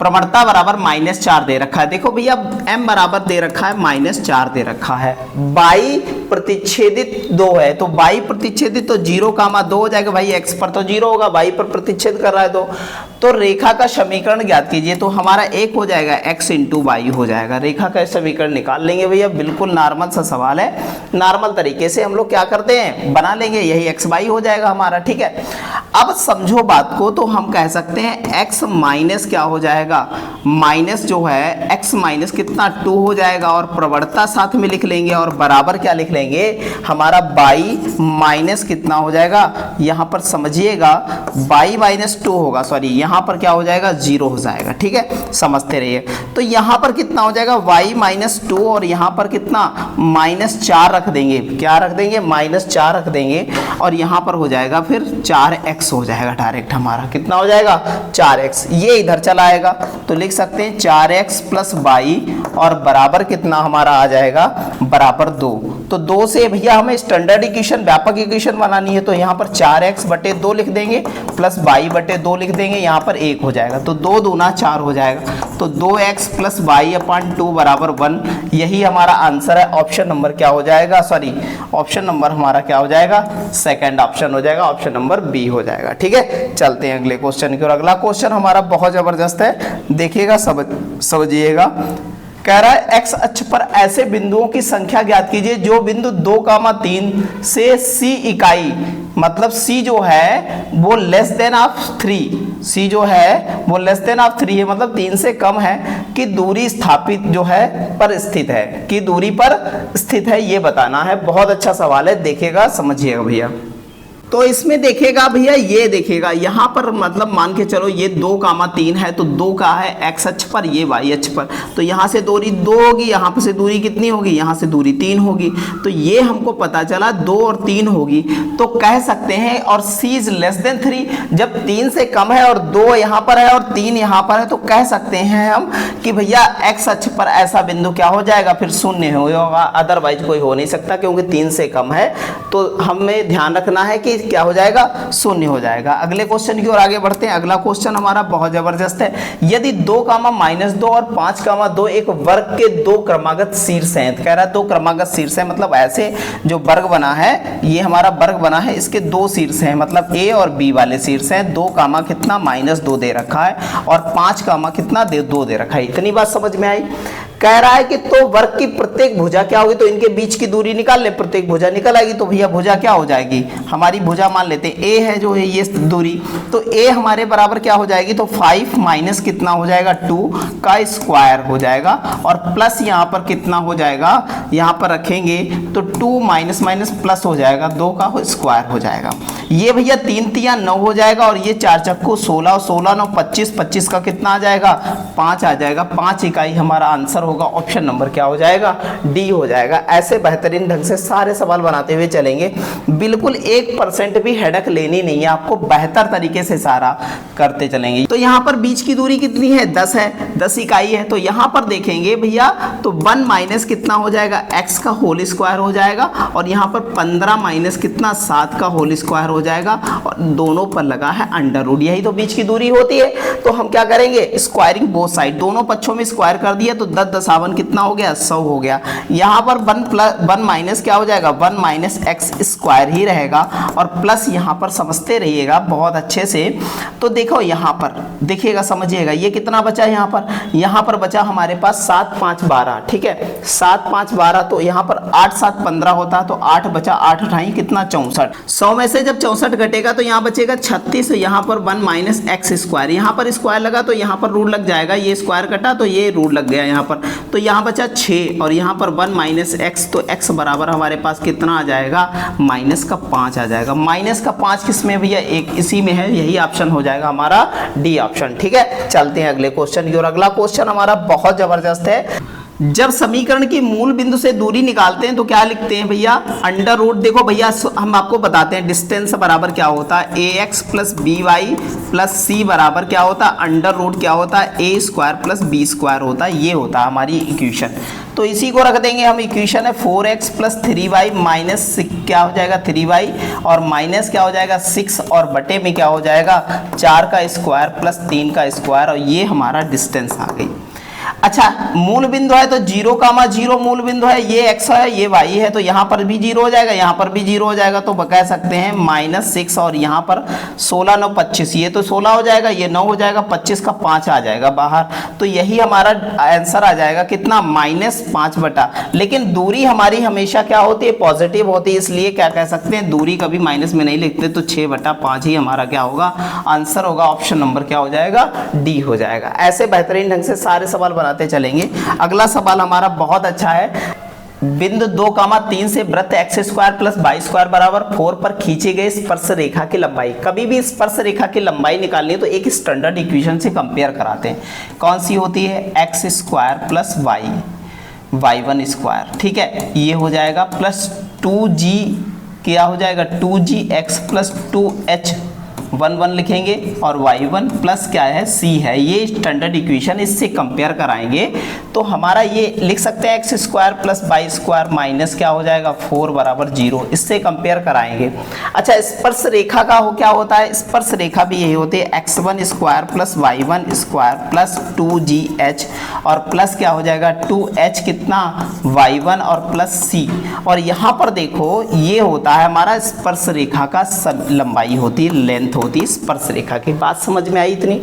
प्रवणता बराबर -4 दे रखा है, देखो भैया m बराबर दे रखा है -4 दे रखा है, बाई प्रतिच्छेदित 2 है, तो बाई प्रतिच्छेदित तो 0, 2 हो जाएगा, भाई x पर तो 0 होगा, बाई पर प्रतिच्छेद कर रहा है तो रेखा का समीकरण ज्ञात कीजिए, तो हमारा एक हो जाएगा x इंटू वाई हो जाएगा। रेखा का समीकरण निकाल लेंगे भैया, बिल्कुल नॉर्मल सा सवाल है, नॉर्मल तरीके से हम लोग क्या करते हैं बना लेंगे, यही x वाई हो जाएगा हमारा, ठीक है। अब समझो बात को, तो हम कह सकते हैं x माइनस क्या हो जाएगा, माइनस जो है x माइनस कितना 2 हो जाएगा, और प्रवणता साथ में लिख लेंगे और बराबर क्या लिख लेंगे हमारा बाई माइनस कितना हो जाएगा, यहाँ पर समझिएगा बाई माइनस 2 होगा, सॉरी यहाँ पर क्या हो जाएगा 0 हो जाएगा, ठीक है, समझते रहिए। तो यहाँ पर कितना हो जाएगा y माइनस 2 और यहाँ पर कितना -4 रख देंगे, क्या रख देंगे -4 रख देंगे, और यहाँ पर हो जाएगा फिर 4x हो जाएगा डायरेक्ट, हमारा कितना हो जाएगा 4x, ये इधर चला आएगा तो लिख सकते हैं 4x प्लस बाई और बराबर कितना हमारा आ जाएगा बराबर 2। तो 2 से भैया हमें स्टैंडर्ड इक्वेशन व्यापक इक्वेशन बनानी है, तो यहाँ पर 4x बटे 2 लिख देंगे प्लस बाई बटे 2 लिख देंगे, यहाँ पर 1 हो जाएगा, तो 2 दूना 4 हो जाएगा, तो 2x प्लस बाई अपॉन 2 बराबर 1, यही हमारा आंसर है। ऑप्शन नंबर क्या हो जाएगा, सॉरी ऑप्शन नंबर हमारा क्या हो जाएगा, सेकंड ऑप्शन हो जाएगा, ऑप्शन नंबर बी हो जाएगा, ठीक है। चलते हैं अगले क्वेश्चन की ओर। अगला क्वेश्चन हमारा बहुत जबरदस्त है, देखिएगा समझिएगा। कह रहा है x अक्ष पर ऐसे बिंदुओं की संख्या ज्ञात कीजिए जो बिंदु 2, 3 से c इकाई, मतलब c जो है वो लेस देन ऑफ 3, c जो है वो लेस देन ऑफ 3 है, मतलब 3 से कम है, कि दूरी स्थापित जो है पर स्थित है, कि दूरी पर स्थित है, ये बताना है। बहुत अच्छा सवाल है, देखिएगा समझिएगा भैया। तो इसमें देखेगा भैया, ये देखेगा यहाँ पर मतलब मान के चलो ये 2, 3 है, तो 2 का है x अक्ष पर, ये y अक्ष पर, तो यहाँ से दूरी 2 होगी, यहाँ पर से दूरी कितनी होगी, यहाँ से दूरी 3 होगी, तो ये हमको पता चला 2 और 3 होगी, तो कह सकते हैं और c इज लेस देन 3, जब 3 से कम है और 2 यहाँ पर है और 3 यहाँ पर है, तो कह सकते हैं हम कि भैया x अक्ष पर ऐसा बिंदु क्या हो जाएगा, फिर शून्य होगा, अदरवाइज कोई हो नहीं सकता, क्योंकि 3 से कम है, तो हमें ध्यान रखना है कि क्या हो जाएगा, शून्य हो जाएगा। अगले क्वेश्चन की ओर आगे बढ़ते हैं। अगला क्वेश्चन हमारा बहुत जबरदस्त है। यदि 2, -2 और 5, 2 एक वर्ग के 2 क्रमागत शीर्ष हैं, कह रहा है 2 क्रमागत शीर्ष है, मतलब ऐसे जो वर्ग बना है, ये हमारा वर्ग बना है, इसके 2 शीर्ष हैं, मतलब a और b वाले शीर्ष हैं, 2 कितना -2 दे रखा है और 5 कितना 2 दे रखा है। इतनी बात समझ में आई। कह रहा है कि तो वर्ग की प्रत्येक भुजा क्या होगी, तो इनके बीच की दूरी निकाल ले, प्रत्येक भुजा निकल आएगी, तो भैया भुजा क्या हो जाएगी, हमारी भुजा मान लेते हैं a है जो है ये दूरी, तो a हमारे बराबर क्या हो जाएगी, तो 5 माइनस कितना हो जाएगा 2 का स्क्वायर हो जाएगा, और प्लस यहाँ पर कितना हो जाएगा, यहाँ पर रखेंगे तो 2 माइनस प्लस हो जाएगा, 2 का स्क्वायर हो जाएगा। ये भैया 3 तिया 9 हो जाएगा और ये 4 चक्कू 16 और 16 9 25, 25 का कितना आ जाएगा 5 आ जाएगा। 5 इकाई हमारा आंसर होगा। ऑप्शन नंबर क्या हो जाएगा डी हो जाएगा। ऐसे बेहतरीन ढंग से सारे सवाल बनाते हुए चलेंगे, बिल्कुल 1% भी हेडक लेनी नहीं है आपको, बेहतर तरीके से सारा करते चलेंगे। तो यहाँ पर बीच की दूरी कितनी है 10 है, 10 इकाई है। तो यहाँ पर देखेंगे भैया तो 1 माइनस कितना हो जाएगा x का होल स्क्वायर हो जाएगा और यहाँ पर 15 माइनस कितना 7 का होल स्क्वायर हो जाएगा और दोनों पर लगा है अंडर रूट। यही तो बीच की दूरी होती है। तो हम क्या करेंगे स्क्वायरिंग बोथ साइड, दोनों पक्षों में स्क्वायर कर दिया तो 10 10 कितना हो गया 100 हो गया। यहाँ पर 1 माइनस क्या हो जाएगा 1 माइनस एक्स स्क्वायर ही रहेगा और प्लस यहाँ पर समझते रहिएगा बहुत अच्छे से। तो देखो यहाँ पर देखिएगा समझिएगा ये कितना बचा है, यहाँ पर बचा हमारे पास 7 5 12, ठीक है 7 5 12। तो यहाँ पर 8 7 15 होता है तो 8 बचा, 8 8 कितना 64। 100 में से जब 64 घटेगा तो यहाँ बचेगा 36। यहाँ पर 1 माइनस एक्स स्क्वायर, यहाँ पर स्क्वायर लगा तो यहाँ पर रूट लग जाएगा, ये स्क्वायर कटा तो ये रूट लग गया यहाँ पर। तो यहाँ बचा 6 और यहाँ पर 1 माइनस एक्स, तो एक्स बराबर हमारे पास कितना आ जाएगा माइनस का 5 आ जाएगा। माइनस का 5 किसमें भैया एक इसी में है, यही ऑप्शन हो जाएगा हमारा डी ऑप्शन। ठीक है चलते हैं अगले क्वेश्चन की ओर। अगला क्वेश्चन हमारा बहुत जबरदस्त है। जब समीकरण की मूल बिंदु से दूरी निकालते हैं तो क्या लिखते हैं भैया अंडर रूट। देखो भैया हम आपको बताते हैं डिस्टेंस बराबर क्या होता है ax plus by plus c बराबर क्या होता है अंडर रूट क्या होता है a square plus b square होता है। ये होता है हमारी इक्वेशन। तो इसी को रख देंगे हम। इक्वेशन है 4x प्लस 3y माइनस क्या हो जाएगा 3y और माइनस क्या हो जाएगा 6 और बटे में क्या हो जाएगा 4 का स्क्वायर प्लस 3 का स्क्वायर और ये हमारा डिस्टेंस आ गई। अच्छा मूल बिंदु है तो 0 कामा 0 मूल बिंदु है, ये x है ये y है तो यहाँ पर भी 0 हो जाएगा, यहाँ पर भी 0 हो जाएगा। तो कह सकते हैं -6 और यहाँ पर 16 9 25, ये तो 16 हो जाएगा, ये 9 हो जाएगा, 25 का 5 आ जाएगा बाहर। तो यही हमारा आंसर आ जाएगा कितना -5 बटा। लेकिन दूरी हमारी हमेशा क्या होती है पॉजिटिव होती है, इसलिए क्या कह सकते हैं दूरी कभी माइनस में नहीं लिखते। तो 6/5 ही हमारा क्या होगा आंसर होगा। ऑप्शन नंबर क्या हो जाएगा डी हो जाएगा। ऐसे बेहतरीन ढंग से सारे सवाल बनाते चलेंगे। अगला सवाल हमारा बहुत अच्छा है। बिंदु 2,3 से वृत्त X square plus Y square बराबर 4 पर खींची गई स्पर्श रेखा की लंबाई। कभी भी स्पर्श रेखा की लंबाई निकालनी है तो एक स्टैंडर्ड इक्वेशन से कंपेयर कराते हैं। कौन सी होती है x square plus y1 square, ठीक है ये हो जाएगा प्लस 2g क्या हो जाएगा 2gx प्लस 2h 1 लिखेंगे और y1 प्लस क्या है c है। ये स्टैंडर्ड इक्वेशन, इससे कंपेयर कराएंगे तो हमारा ये लिख सकते हैं X square plus Y square minus क्या हो जाएगा 4 बराबर 0। इससे कंपेयर कराएंगे। अच्छा स्पर्श रेखा का क्या होता है, स्पर्श रेखा भी यही होती है x1 square plus y1 square plus 2gh और प्लस क्या हो जाएगा 2h कितना y1 और प्लस c। और यहाँ पर देखो ये होता है हमारा स्पर्श रेखा का लंबाई होती है, लेंथ होती है स्पर्श रेखा की। बात समझ में आई इतनी।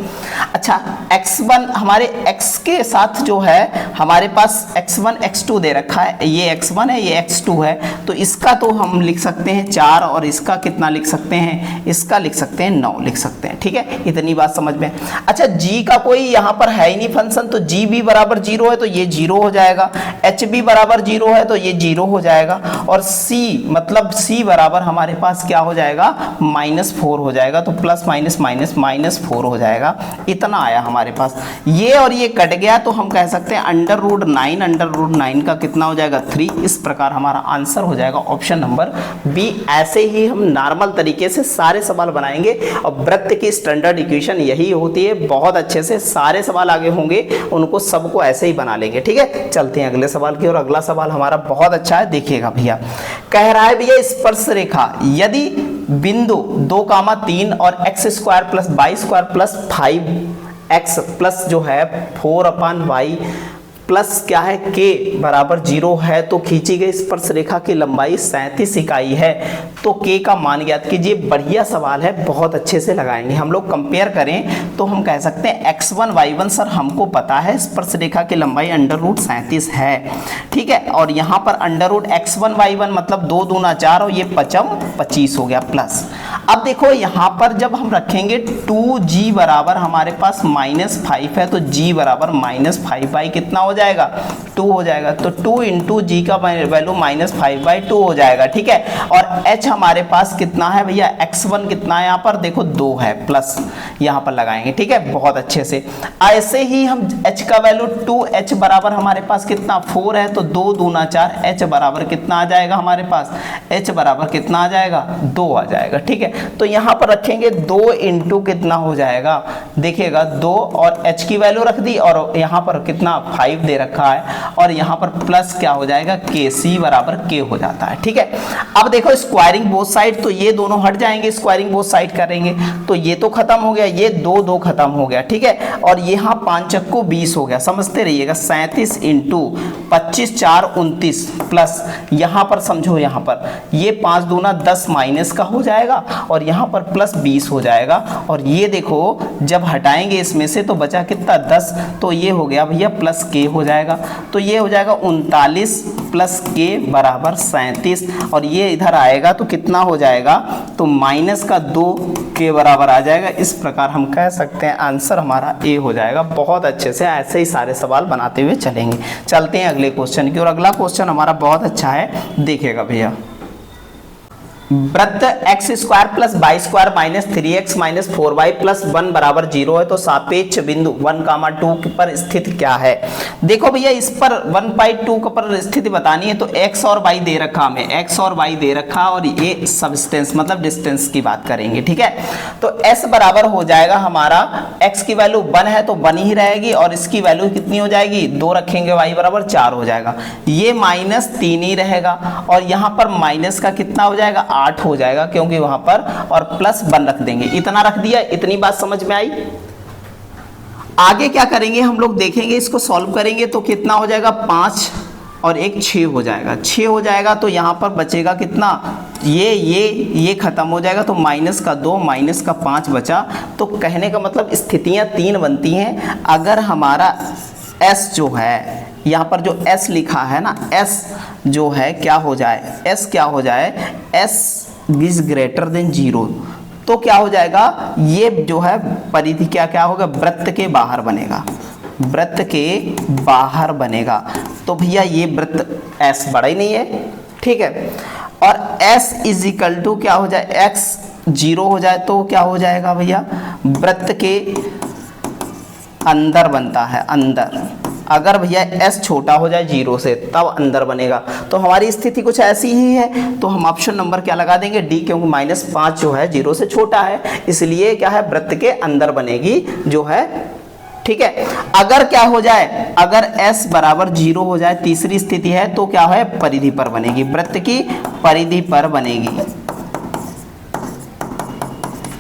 अच्छा x1 हमारे x के साथ जो है हमारे पास x1 x2 दे रखा है, ये x1 है ये x2 है तो इसका तो हम लिख सकते हैं 4 और इसका कितना लिख सकते हैं, इसका लिख सकते हैं 9 लिख सकते हैं। ठीक है इतनी बात समझ में। अच्छा g का कोई यहाँ पर है ही नहीं फंक्शन तो g भी बराबर 0 है तो ये 0 हो जाएगा, h भी बराबर 0 है तो ये 0 हो जाएगा और c मतलब c बराबर हमारे पास क्या हो जाएगा -4 हो जाएगा। तो प्लस माइनस माइनस -4 हो जाएगा। इतना आया हमारे पास, ये और ये कट गया तो हम कह सकते हैं √9 का कितना हो जाएगा 3। इस प्रकार हमारा आंसर हो जाएगा ऑप्शन नंबर बी। ऐसे ही हम नॉर्मल तरीके से सारे सवाल बनाएंगे और वृत्त की स्टैंडर्ड इक्वेशन यही होती है। बहुत अच्छे से सारे सवाल आगे होंगे उनको सबको ऐसे ही बना लेंगे। ठीक है चलते हैं अगले सवाल की ओर। अगला सवाल हमारा बहुत अच्छा है, देखिएगा भैया। कह रहा है भैया स्पर्श रेखा यदि बिंदु 2,3 और X square plus Y square plus 5x plus जो है 4/y प्लस क्या है k बराबर 0 है तो खींची गई स्पर्श रेखा की लंबाई 37 इकाई है तो k का मान ज्ञात कीजिए। बढ़िया सवाल है, बहुत अच्छे से लगाएंगे हम लोग। कंपेयर करें तो हम कह सकते हैं x1 y1 सर हमको पता है स्पर्श रेखा की लंबाई √37 है, ठीक है। और यहाँ पर √x1 y1 मतलब 2 दूना 4 और ये 5 25 हो गया प्लस। अब देखो यहाँ पर जब हम रखेंगे 2g बराबर हमारे पास -5 है तो g बराबर -5/, कितना हो जाएगा 2 हो जाएगा। तो 2 इंटू जी का वैल्यू -5/2 हो जाएगा, ठीक है। और h हमारे पास कितना है भैया, x1 कितना है यहाँ पर देखो 2 है, प्लस यहाँ पर लगाएंगे, ठीक है, बहुत अच्छे से। ऐसे ही हम h का वैल्यू 2h बराबर हमारे पास कितना 4 है तो 2 दूना 4, h बराबर कितना आ जाएगा हमारे पास, h बराबर कितना आ जाएगा 2 आ जाएगा, ठीक है। तो यहाँ पर रखेंगे 2 इंटू कितना हो जाएगा, देखिएगा 2 और h की वैल्यू रख दी और यहाँ पर कितना 5 दे रखा है और यहाँ पर प्लस क्या हो जाएगा k, c बराबर k हो जाता है, ठीक है। अब देखो स्क्वायरिंग बोथ साइड, तो ये दोनों हट जाएंगे, स्क्वायरिंग बोथ साइड करेंगे तो ये तो खत्म हो गया, ये 2 2 खत्म हो गया, ठीक है। और यहाँ 5 चक्कू 20 हो गया, समझते रहिएगा। 37 इंटू 25 4 29 प्लस यहाँ पर समझो, यहाँ पर ये 5 दूना 10 माइनस का हो जाएगा और यहाँ पर प्लस 20 हो जाएगा। और ये देखो जब हटाएंगे इसमें से तो बचा कितना 10, तो ये हो गया भैया प्लस के हो जाएगा। तो ये हो जाएगा 39 प्लस के बराबर 37 और ये इधर आएगा तो कितना हो जाएगा, तो माइनस का 2 के बराबर आ जाएगा। इस प्रकार हम कह सकते हैं आंसर हमारा ए हो जाएगा। बहुत अच्छे से ऐसे ही सारे सवाल बनाते हुए चलेंगे। चलते हैं अगले क्वेश्चन की, और अगला क्वेश्चन हमारा बहुत अच्छा है, देखिएगा भैया। वृत्त x square plus Y square minus 3x minus 4y plus 1 बराबर 0 है तो सापेक्ष बिंदु 1,2 पर स्थित क्या है। देखो भैया इस पर 1/2 पर स्थिति बतानी है तो x और y दे रखा, हमें x और y दे रखा और ये सबस्टेंस मतलब डिस्टेंस की बात करेंगे, ठीक है। तो s बराबर हो जाएगा हमारा, x की वैल्यू 1 है तो 1 ही रहेगी और इसकी वैल्यू कितनी हो जाएगी 2 रखेंगे, y बराबर 4 हो जाएगा। ये -3 ही रहेगा और यहाँ पर माइनस का कितना हो जाएगा 8 हो जाएगा, क्योंकि वहां पर और प्लस 1 रख देंगे। इतना रख दिया, इतनी बात समझ में आई। आगे क्या करेंगे हम लोग देखेंगे, इसको सॉल्व करेंगे तो कितना हो जाएगा 5 और 1 6 हो जाएगा, 6 हो जाएगा तो यहाँ पर बचेगा कितना, ये खत्म हो जाएगा तो माइनस का 2 माइनस का 5 बचा। तो कहने का मतलब स्थितियां 3 बनती हैं अगर हमारा s जो है यहाँ पर जो s लिखा है ना, s जो है क्या हो जाए, s क्या हो जाए, s इज ग्रेटर देन 0 तो क्या हो जाएगा, ये जो है परिधि क्या क्या होगा, वृत्त के बाहर बनेगा, वृत्त के बाहर बनेगा। तो भैया ये वृत्त s बड़ा ही नहीं है, ठीक है। और s इज इक्वल टू क्या हो जाए, x 0 हो जाए तो क्या हो जाएगा भैया, वृत्त के अंदर बनता है, अंदर। अगर भैया s छोटा हो जाए 0 से तब अंदर बनेगा। तो हमारी स्थिति कुछ ऐसी ही है, तो हम ऑप्शन नंबर क्या लगा देंगे डी, क्योंकि -5 जो है 0 से छोटा है, इसलिए क्या है वृत्त के अंदर बनेगी जो है, ठीक है। अगर क्या हो जाए, अगर s बराबर 0 हो जाए, तीसरी स्थिति है तो क्या है परिधि पर बनेगी, वृत्त की परिधि पर बनेगी,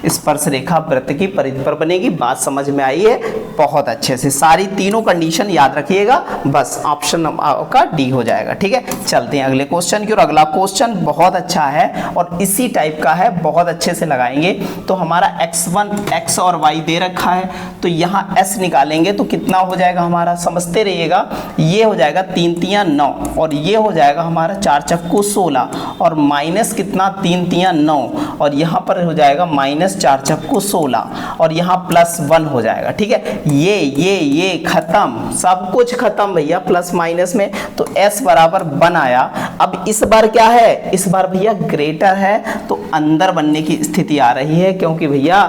स्पर्श रेखा वृत्त की परिधि पर बनेगी। बात समझ में आई है, बहुत अच्छे से सारी तीनों कंडीशन याद रखिएगा, बस ऑप्शन का डी हो जाएगा, ठीक है। चलते हैं अगले क्वेश्चन की, और अगला क्वेश्चन बहुत अच्छा है और इसी टाइप का है, बहुत अच्छे से लगाएंगे। तो हमारा x1 x और y दे रखा है तो यहाँ s निकालेंगे तो कितना हो जाएगा हमारा, समझते रहिएगा। ये हो जाएगा 3 3 9 और ये हो जाएगा हमारा 4 चक्कू 16 और माइनस कितना 3 3 9 और यहाँ पर हो जाएगा माइनस 4 चक्कू 16 और यहाँ प्लस 1 हो जाएगा, ठीक है। ये खत्म, सब कुछ खत्म भैया प्लस माइनस में। तो s बराबर 1 आया। अब इस बार क्या है, इस बार भैया ग्रेटर है तो अंदर बनने की स्थिति आ रही है, क्योंकि भैया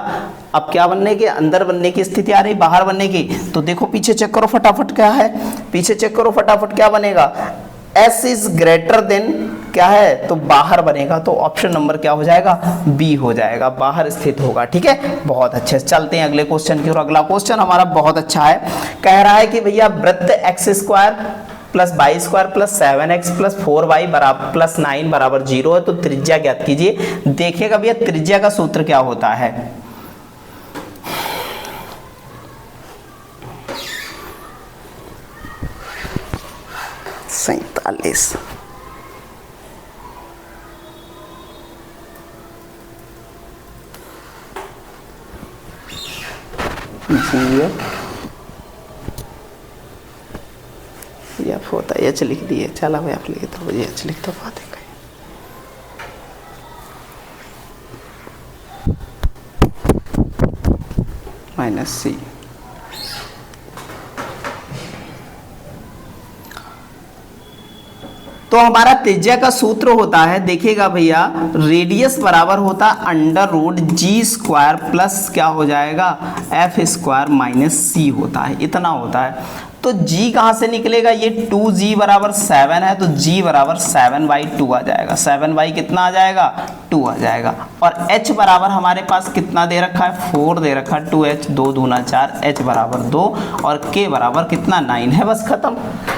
अब क्या बनने के, अंदर बनने की स्थिति आ रही, बाहर बनने की। तो देखो पीछे चेक करो फटाफट क्या है, पीछे चेक करो फटाफट क्या बनेगा, s इज ग्रेटर देन क्या है तो बाहर बनेगा। तो ऑप्शन नंबर क्या हो जाएगा, बी हो जाएगा, बाहर स्थित होगा, ठीक है। बहुत अच्छे से चलते हैं अगले क्वेश्चन की, और अगला क्वेश्चन हमारा बहुत अच्छा है। कह रहा है कि भैया वृत्त x square plus Y square plus 7x plus 4y बराबर प्लस 9 बराबर 0 है तो त्रिज्या ज्ञात कीजिए। देखिएगा भैया त्रिज्या का सूत्र क्या होता है, सैंतालीस। एफ होता है, एच लिख दिए, चला भाई आप लिखे तो एच लिख तो बात है। माइनस सी। तो हमारा त्रिज्या का सूत्र होता है, देखिएगा भैया, रेडियस बराबर होता है अंडर रूट जी स्क्वायर प्लस क्या हो जाएगा एफ स्क्वायर माइनस सी होता है, इतना होता है। तो g कहाँ से निकलेगा, ये 2g बराबर 7 है, तो g बराबर 7/2 आ जाएगा। 7 कितना आ जाएगा 2 आ जाएगा। और h बराबर हमारे पास कितना दे रखा है 4 दे रखा है, 2h 2 दूना 4, h बराबर 2 और k बराबर कितना 9 है। बस खत्म,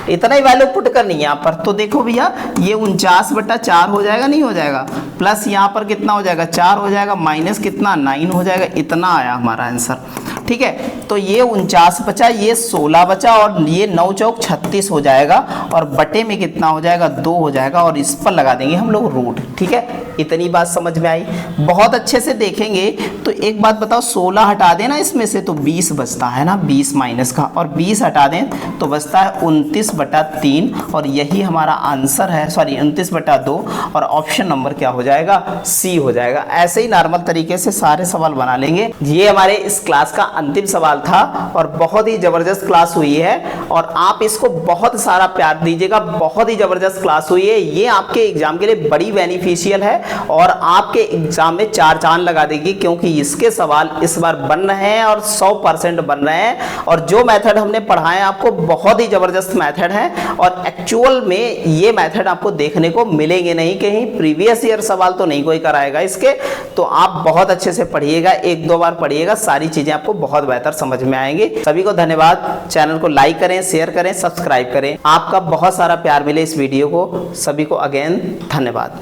इतना ही वैल्यू पुट करनी है यहाँ पर। तो देखो भैया ये 49/4 हो जाएगा, नहीं हो जाएगा, प्लस यहाँ पर कितना हो जाएगा 4 हो जाएगा, माइनस कितना 9 हो जाएगा, इतना आया हमारा आंसर। ठीक है, तो ये 49 बचा, ये 16 बचा और ये 9 चौक 36 हो जाएगा और बटे में कितना हो जाएगा 2 हो जाएगा और इस पर लगा देंगे हम लोग रूट। ठीक है, इतनी बात समझ में आई। बहुत अच्छे से देखेंगे तो एक बात बताओ, 16 हटा देना इसमें से तो 20 बचता है ना, 20 माइनस का, और 20 हटा दें तो बचता है 29/3 और यही हमारा आंसर है, सॉरी 29/2 और ऑप्शन नंबर क्या हो जाएगा सी हो जाएगा। ऐसे ही नॉर्मल तरीके से सारे सवाल बना लेंगे। ये हमारे इस क्लास का अंतिम सवाल था और बहुत ही जबरदस्त क्लास हुई है और आप इसको बहुत सारा प्यार दीजिएगा। बहुत ही जबरदस्त क्लास हुई है, ये आपके एग्जाम के लिए बड़ी बेनिफिशियल है और आपके एग्जाम में 4 चांद लगा देगी, क्योंकि इसके सवाल इस बार बन रहे हैं और 100% बन रहे हैं। और जो मेथड हमने पढ़ाए आपको बहुत ही जबरदस्त मेथड है और एक्चुअल में ये मेथड आपको देखने को मिलेंगे नहीं कहीं, प्रीवियस ईयर सवाल तो नहीं कोई कराएगा इसके। तो आप बहुत अच्छे से पढ़िएगा, 1-2 बार पढ़िएगा, सारी चीजें आपको बहुत बेहतर समझ में आएंगे। सभी को धन्यवाद। चैनल को लाइक करें, शेयर करें, सब्सक्राइब करें। आपका बहुत सारा प्यार मिले इस वीडियो को। सभी को अगेन धन्यवाद।